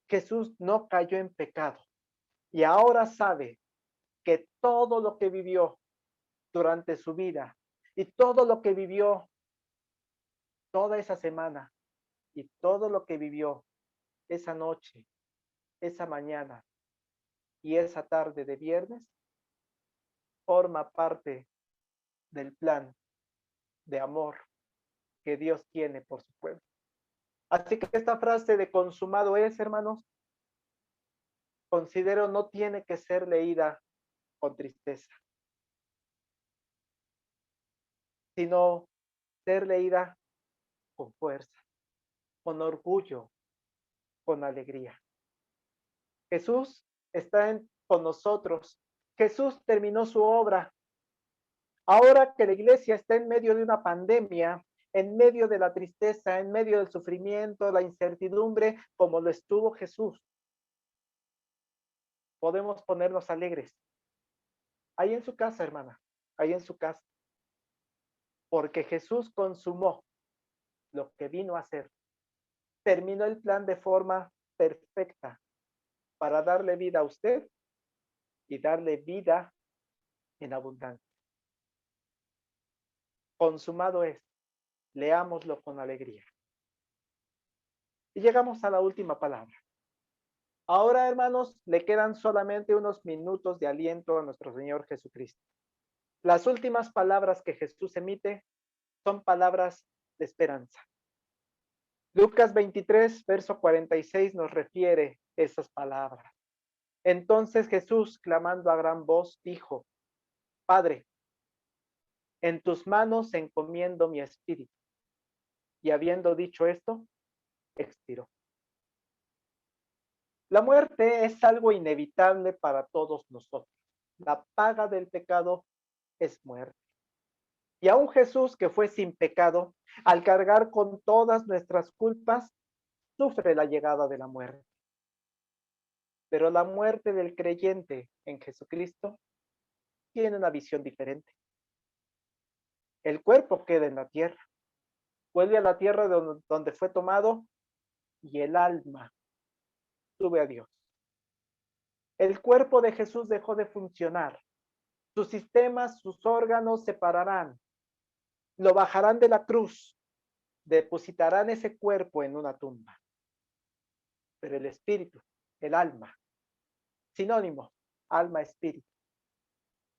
Jesús no cayó en pecado. Y ahora sabe que todo lo que vivió durante su vida y todo lo que vivió toda esa semana y todo lo que vivió esa noche, esa mañana y esa tarde de viernes forma parte del plan de amor que Dios tiene por su pueblo. Así que esta frase de consumado es, hermanos, considero no tiene que ser leída con tristeza, sino ser leída con fuerza, con orgullo, con alegría. Jesús está con nosotros. Jesús terminó su obra. Ahora que la iglesia está en medio de una pandemia, en medio de la tristeza, en medio del sufrimiento, la incertidumbre, como lo estuvo Jesús, podemos ponernos alegres. Ahí en su casa, hermana, ahí en su casa, porque Jesús consumó lo que vino a hacer. Terminó el plan de forma perfecta para darle vida a usted y darle vida en abundancia. Consumado es. Leámoslo con alegría. Y llegamos a la última palabra. Ahora, hermanos, le quedan solamente unos minutos de aliento a nuestro Señor Jesucristo. Las últimas palabras que Jesús emite son palabras de esperanza. Lucas 23, verso 46 nos refiere esas palabras. Entonces Jesús, clamando a gran voz, dijo: Padre, en tus manos encomiendo mi espíritu. Y habiendo dicho esto, expiró. La muerte es algo inevitable para todos nosotros. La paga del pecado es muerte. Y aún Jesús, que fue sin pecado, al cargar con todas nuestras culpas, sufre la llegada de la muerte. Pero la muerte del creyente en Jesucristo tiene una visión diferente. El cuerpo queda en la tierra, vuelve a la tierra de donde fue tomado, y el alma sube a Dios. El cuerpo de Jesús dejó de funcionar. Sus sistemas, sus órganos se pararán. Lo bajarán de la cruz. Depositarán ese cuerpo en una tumba. Pero el espíritu, el alma, sinónimo, alma, espíritu,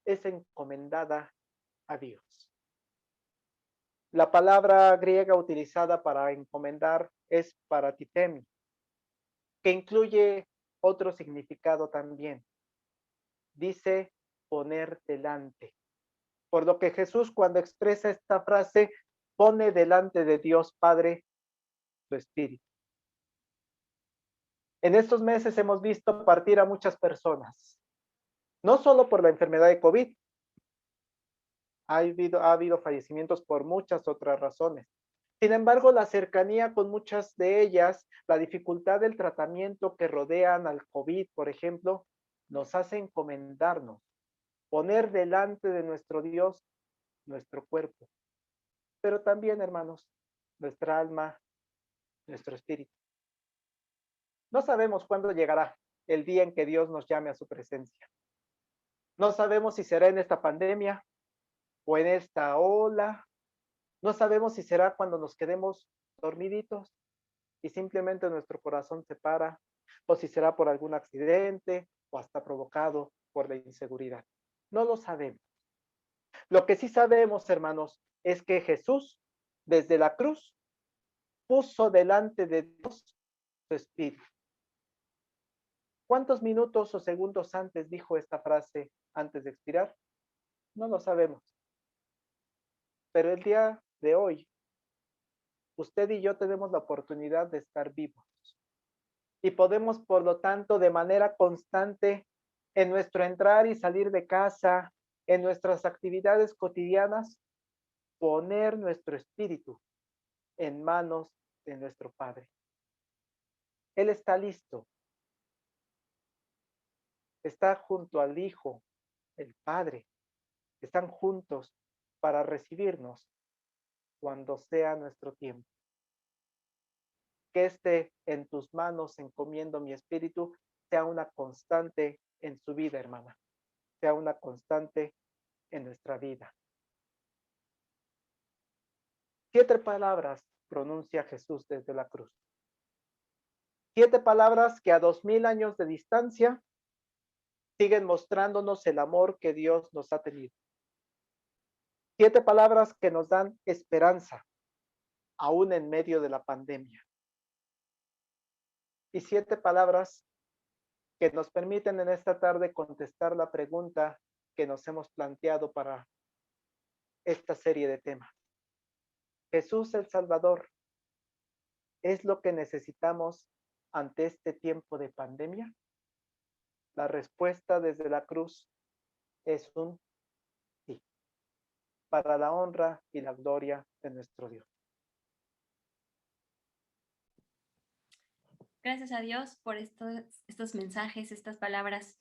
es encomendada a Dios. La palabra griega utilizada para encomendar es paratitemi, que incluye otro significado también. Dice poner delante. Por lo que Jesús, cuando expresa esta frase, pone delante de Dios Padre su espíritu. En estos meses hemos visto partir a muchas personas, no solo por la enfermedad de COVID. Ha habido fallecimientos por muchas otras razones. Sin embargo, la cercanía con muchas de ellas, la dificultad del tratamiento que rodean al COVID, por ejemplo, nos hace encomendarnos, poner delante de nuestro Dios nuestro cuerpo, pero también, hermanos, nuestra alma, nuestro espíritu. No sabemos cuándo llegará el día en que Dios nos llame a su presencia. No sabemos si será en esta pandemia o en esta ola. No sabemos si será cuando nos quedemos dormiditos y simplemente nuestro corazón se para, o si será por algún accidente o hasta provocado por la inseguridad. No lo sabemos. Lo que sí sabemos, hermanos, es que Jesús, desde la cruz, puso delante de Dios su espíritu. ¿Cuántos minutos o segundos antes dijo esta frase antes de expirar? No lo sabemos. Pero el día de hoy, usted y yo tenemos la oportunidad de estar vivos. Y podemos, por lo tanto, de manera constante, en nuestro entrar y salir de casa, en nuestras actividades cotidianas, poner nuestro espíritu en manos de nuestro Padre. Él está listo. Está junto al Hijo, el Padre. Están juntos para recibirnos cuando sea nuestro tiempo. Que en tus manos encomiendo mi espíritu sea una constante en su vida, hermana. Sea una constante en nuestra vida. 7 palabras pronuncia Jesús desde la cruz. 7 palabras que a 2000 años de distancia siguen mostrándonos el amor que Dios nos ha tenido. 7 palabras que nos dan esperanza, aún en medio de la pandemia. Y 7 palabras que nos permiten en esta tarde contestar la pregunta que nos hemos planteado para esta serie de temas. Jesús el Salvador, ¿es lo que necesitamos ante este tiempo de pandemia? La respuesta desde la cruz es un sí, para la honra y la gloria de nuestro Dios. Gracias a Dios por estos mensajes, estas palabras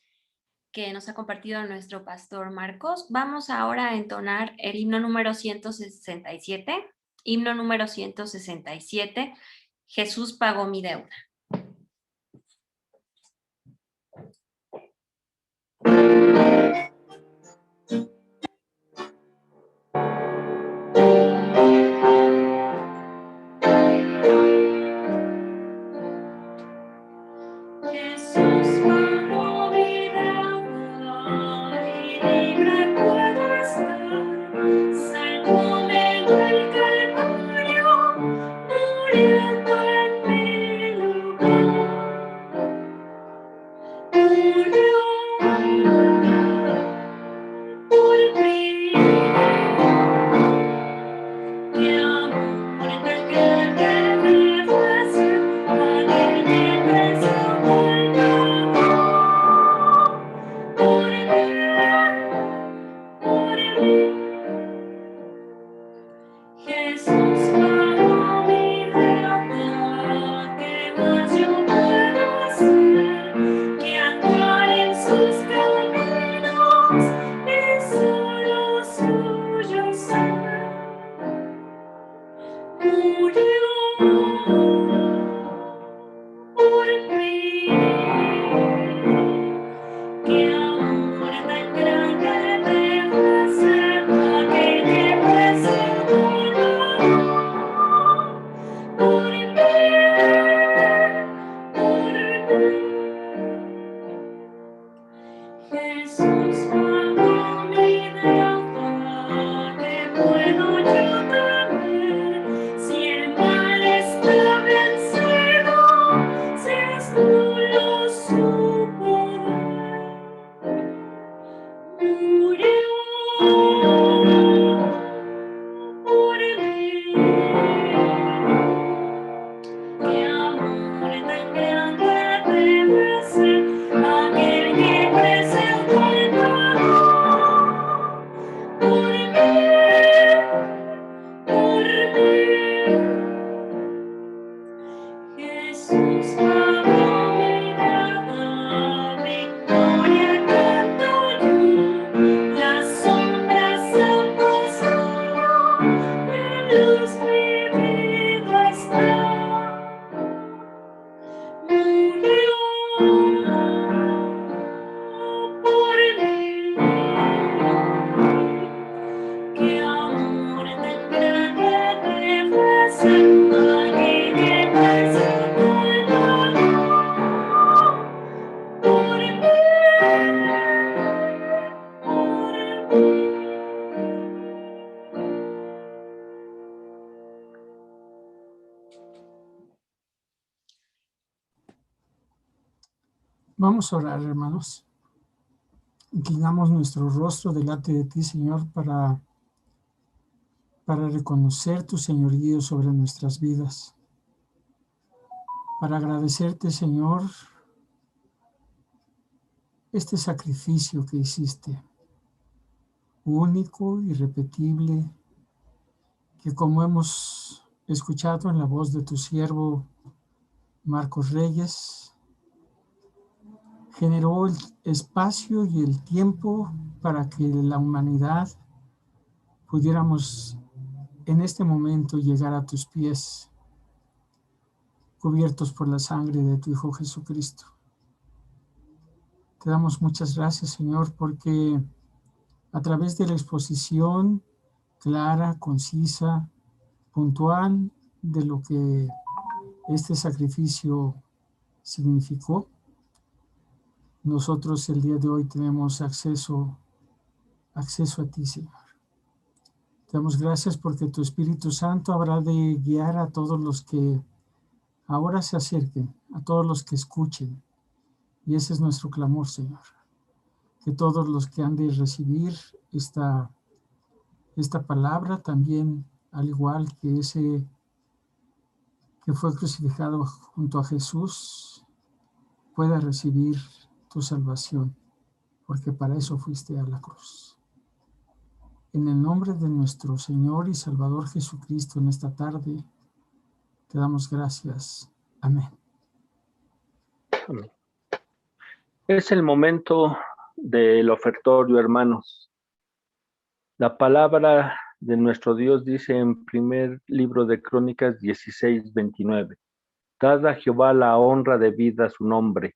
que nos ha compartido nuestro pastor Marcos. Vamos ahora a entonar el himno número 167. Himno número 167. Jesús pagó mi deuda. Vamos a orar, hermanos. Inclinamos nuestro rostro delante de ti, Señor, para reconocer tu señorío sobre nuestras vidas. Para agradecerte, Señor, este sacrificio que hiciste, único, irrepetible, que como hemos escuchado en la voz de tu siervo Marcos Reyes, generó el espacio y el tiempo para que la humanidad pudiéramos en este momento llegar a tus pies, cubiertos por la sangre de tu Hijo Jesucristo. Te damos muchas gracias, Señor, porque a través de la exposición clara, concisa, puntual de lo que este sacrificio significó, nosotros el día de hoy tenemos acceso a ti, Señor. Te damos gracias porque tu Espíritu Santo habrá de guiar a todos los que ahora se acerquen, a todos los que escuchen. Y ese es nuestro clamor, Señor. Que todos los que han de recibir esta palabra también, al igual que ese que fue crucificado junto a Jesús, pueda recibir tu salvación, porque para eso fuiste a la cruz. En el nombre de nuestro Señor y Salvador Jesucristo, en esta tarde, te damos gracias. Amén. Es el momento del ofertorio, hermanos. La palabra de nuestro Dios dice en primer libro de Crónicas 16:29. Dad a Jehová la honra debida a su nombre.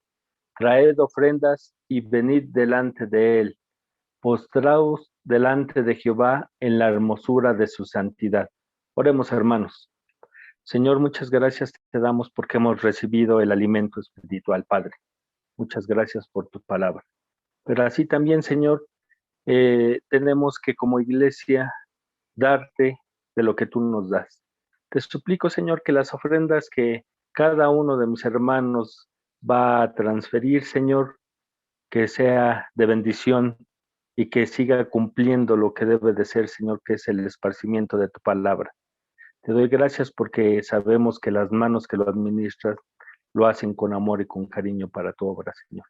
Traed ofrendas y venid delante de él. Postraos delante de Jehová en la hermosura de su santidad. Oremos, hermanos. Señor, muchas gracias te damos porque hemos recibido el alimento espiritual, Padre. Muchas gracias por tu palabra. Pero así también, Señor, tenemos que como iglesia darte de lo que tú nos das. Te suplico, Señor, que las ofrendas que cada uno de mis hermanos va a transferir, Señor, que sea de bendición y que siga cumpliendo lo que debe de ser, Señor, que es el esparcimiento de tu palabra. Te doy gracias porque sabemos que las manos que lo administras lo hacen con amor y con cariño para tu obra, Señor.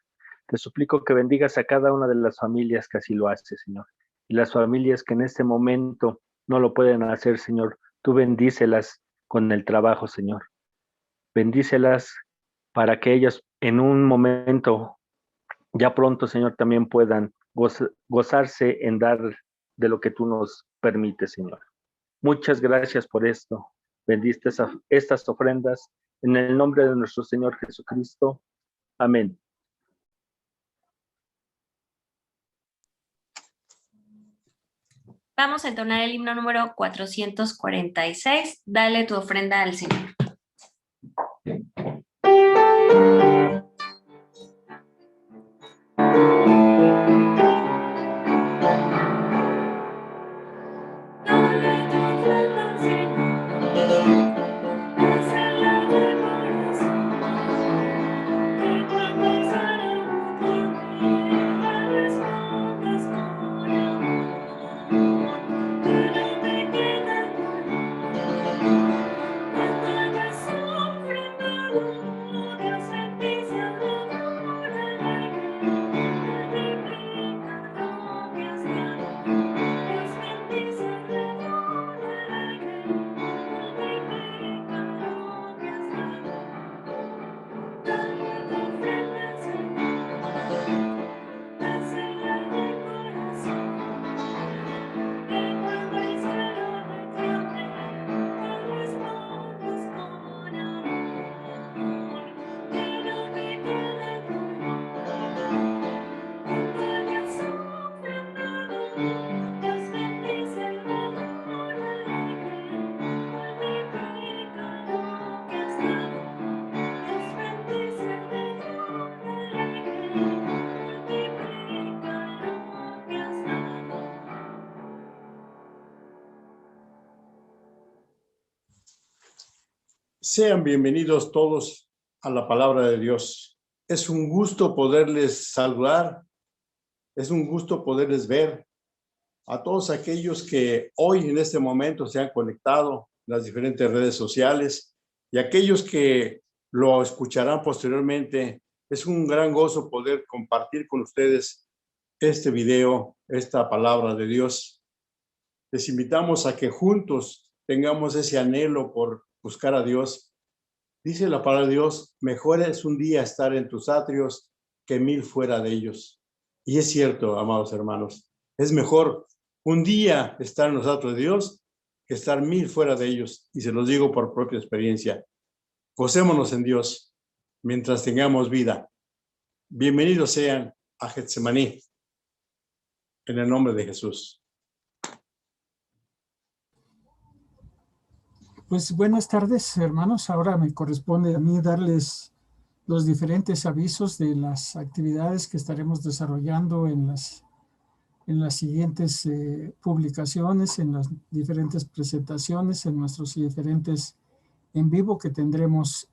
Te suplico que bendigas a cada una de las familias que así lo hace, Señor. Y las familias que en este momento no lo pueden hacer, Señor, tú bendícelas con el trabajo, Señor. Bendícelas para que ellas en un momento, ya pronto, Señor, también puedan gozarse en dar de lo que tú nos permites, Señor. Muchas gracias por esto. Bendiste estas ofrendas en el nombre de nuestro Señor Jesucristo. Amén. Vamos a entonar el himno número 446. Dale tu ofrenda al Señor. Sean bienvenidos todos a la palabra de Dios. Es un gusto poderles saludar, es un gusto poderles ver a todos aquellos que hoy en este momento se han conectado en las diferentes redes sociales y aquellos que lo escucharán posteriormente. Es un gran gozo poder compartir con ustedes este video, esta palabra de Dios. Les invitamos a que juntos tengamos ese anhelo por buscar a Dios. Dice la palabra de Dios, mejor es un día estar en tus atrios que 1000 fuera de ellos. Y es cierto, amados hermanos, es mejor un día estar en los atrios de Dios que estar 1000 fuera de ellos. Y se los digo por propia experiencia. Gocémonos en Dios mientras tengamos vida. Bienvenidos sean a Getsemaní, en el nombre de Jesús. Pues buenas tardes, hermanos. Ahora me corresponde a mí darles los diferentes avisos de las actividades que estaremos desarrollando en las siguientes publicaciones, en las diferentes presentaciones, en nuestros diferentes en vivo que tendremos.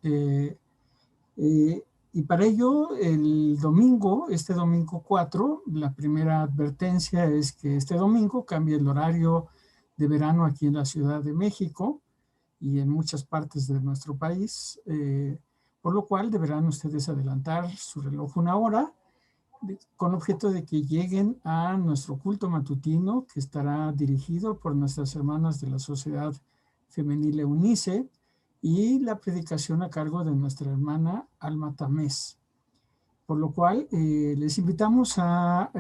Y para ello, el domingo, este domingo 4, la primera advertencia es que este domingo cambia el horario de verano aquí en la Ciudad de México y en muchas partes de nuestro país, por lo cual deberán ustedes adelantar su reloj 1 hora con objeto de que lleguen a nuestro culto matutino que estará dirigido por nuestras hermanas de la Sociedad Femenil Eunice y la predicación a cargo de nuestra hermana Alma Tamés. por lo cual les invitamos a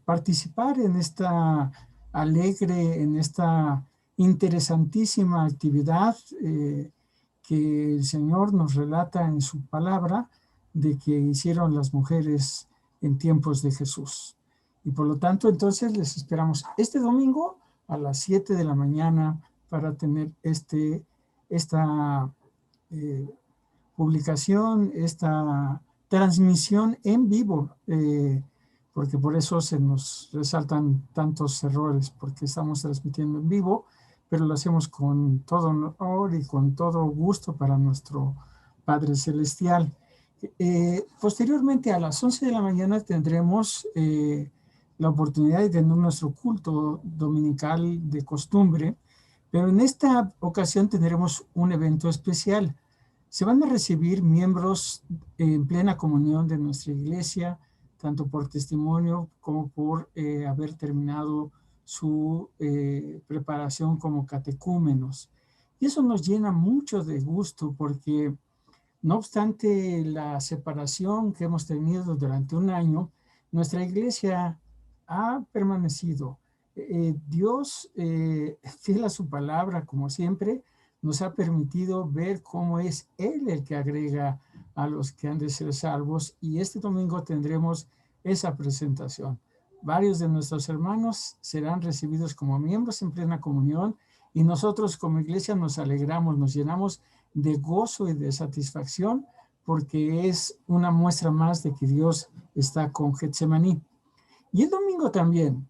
participar en esta alegre, en esta interesantísima actividad que el Señor nos relata en su palabra de que hicieron las mujeres en tiempos de Jesús. Y por lo tanto, entonces les esperamos este domingo a las 7 de la mañana para tener esta publicación, esta transmisión en vivo, porque por eso se nos resaltan tantos errores, porque estamos transmitiendo en vivo, pero lo hacemos con todo honor y con todo gusto para nuestro Padre Celestial. Posteriormente, a las 11 de la mañana tendremos la oportunidad de tener nuestro culto dominical de costumbre, pero en esta ocasión tendremos un evento especial. Se van a recibir miembros en plena comunión de nuestra iglesia, tanto por testimonio como por haber terminado su preparación como catecúmenos. Y eso nos llena mucho de gusto porque, no obstante la separación que hemos tenido durante un año, nuestra iglesia ha permanecido. Dios, fiel a su palabra, como siempre, nos ha permitido ver cómo es Él el que agrega a los que han de ser salvos, y este domingo tendremos esa presentación. Varios de nuestros hermanos serán recibidos como miembros en plena comunión, y nosotros como iglesia nos alegramos, nos llenamos de gozo y de satisfacción, porque es una muestra más de que Dios está con Getsemaní. Y el domingo también,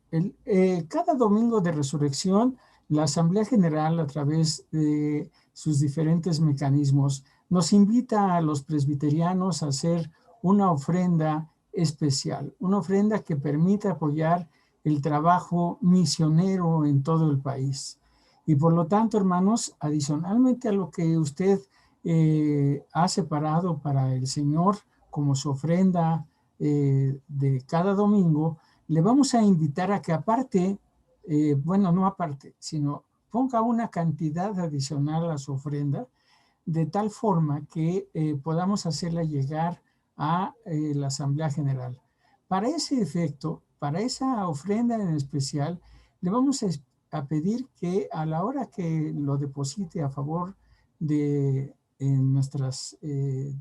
cada domingo de resurrección, la Asamblea General, a través de sus diferentes mecanismos, nos invita a los presbiterianos a hacer una ofrenda especial, una ofrenda que permita apoyar el trabajo misionero en todo el país. Y por lo tanto, hermanos, adicionalmente a lo que usted ha separado para el Señor como su ofrenda de cada domingo, le vamos a invitar a que aparte, no aparte, sino ponga una cantidad adicional a su ofrenda, de tal forma que podamos hacerla llegar a la Asamblea General. Para ese efecto, para esa ofrenda en especial, le vamos a pedir que a la hora que lo deposite a favor de nuestras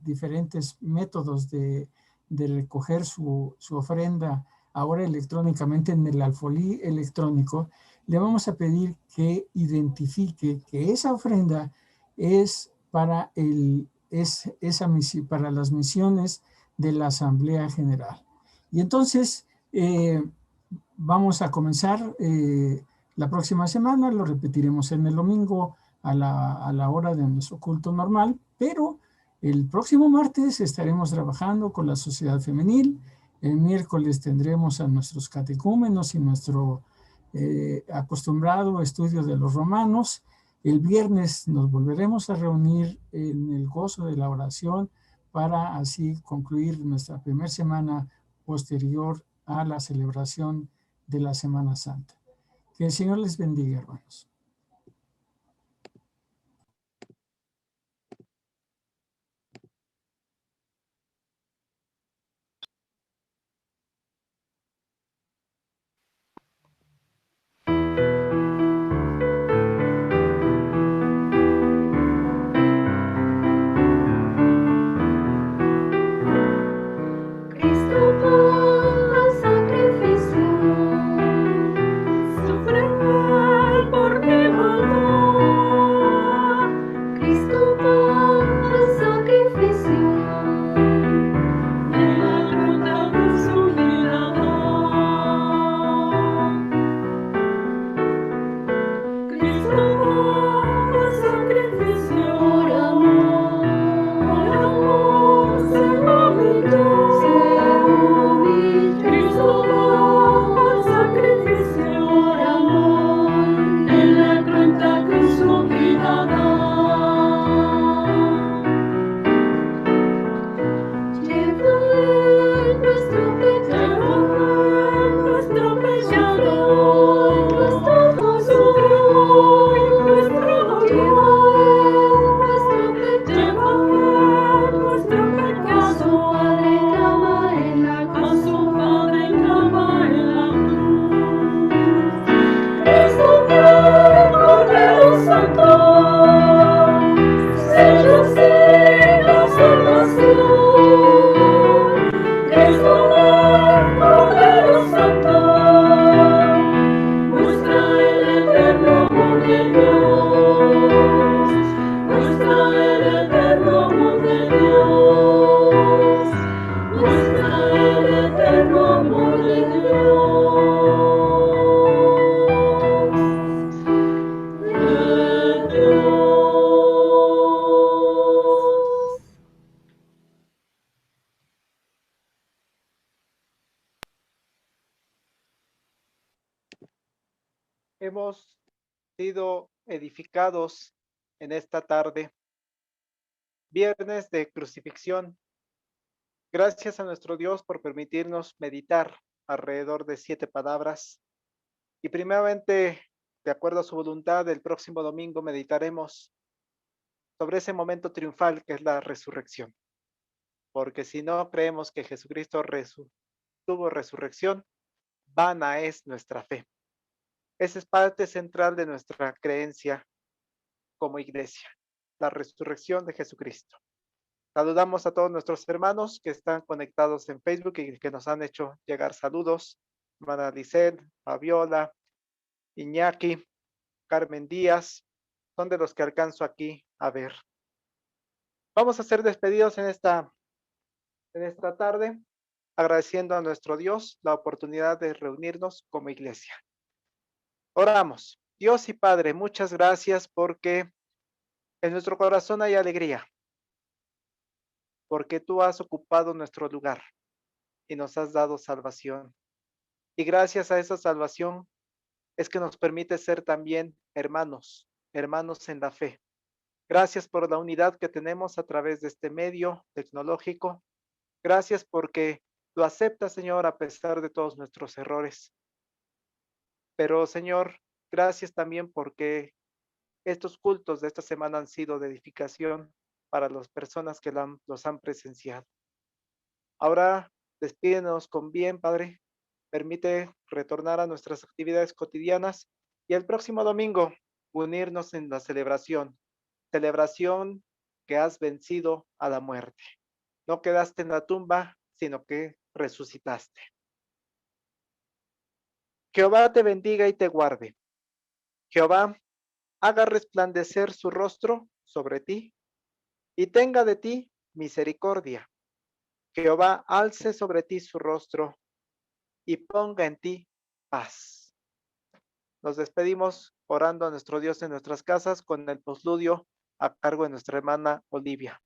diferentes métodos de recoger su ofrenda, ahora electrónicamente en el alfolí electrónico, le vamos a pedir que identifique que esa ofrenda es para, para las misiones de la Asamblea General. Y entonces vamos a comenzar la próxima semana, lo repetiremos en el domingo a la hora de nuestro culto normal, pero el próximo martes estaremos trabajando con la Sociedad Femenil. El miércoles tendremos a nuestros catecúmenos y nuestro acostumbrado estudio de los romanos. El viernes nos volveremos a reunir en el gozo de la oración para así concluir nuestra primera semana posterior a la celebración de la Semana Santa. Que el Señor les bendiga, hermanos. Se Hemos sido edificados en esta tarde, viernes de crucifixión. Gracias a nuestro Dios por permitirnos meditar alrededor de 7 palabras. Y primeramente, de acuerdo a su voluntad, el próximo domingo meditaremos sobre ese momento triunfal que es la resurrección. Porque si no creemos que Jesucristo tuvo resurrección, vana es nuestra fe. Esa es parte central de nuestra creencia como iglesia, la resurrección de Jesucristo. Saludamos a todos nuestros hermanos que están conectados en Facebook y que nos han hecho llegar saludos. Hermana Lisset, Fabiola, Iñaki, Carmen Díaz, son de los que alcanzo aquí a ver. Vamos a ser despedidos en esta tarde, agradeciendo a nuestro Dios la oportunidad de reunirnos como iglesia. Oramos. Dios y Padre, muchas gracias porque en nuestro corazón hay alegría, porque tú has ocupado nuestro lugar y nos has dado salvación. Y gracias a esa salvación es que nos permite ser también hermanos, hermanos en la fe. Gracias por la unidad que tenemos a través de este medio tecnológico. Gracias porque lo aceptas, Señor, a pesar de todos nuestros errores. Pero, Señor, gracias también porque estos cultos de esta semana han sido de edificación para las personas que los han presenciado. Ahora, despídenos con bien, Padre. Permite retornar a nuestras actividades cotidianas y el próximo domingo unirnos en la celebración que has vencido a la muerte. No quedaste en la tumba, sino que resucitaste. Jehová te bendiga y te guarde. Jehová haga resplandecer su rostro sobre ti y tenga de ti misericordia. Jehová alce sobre ti su rostro y ponga en ti paz. Nos despedimos orando a nuestro Dios en nuestras casas con el postludio a cargo de nuestra hermana Olivia.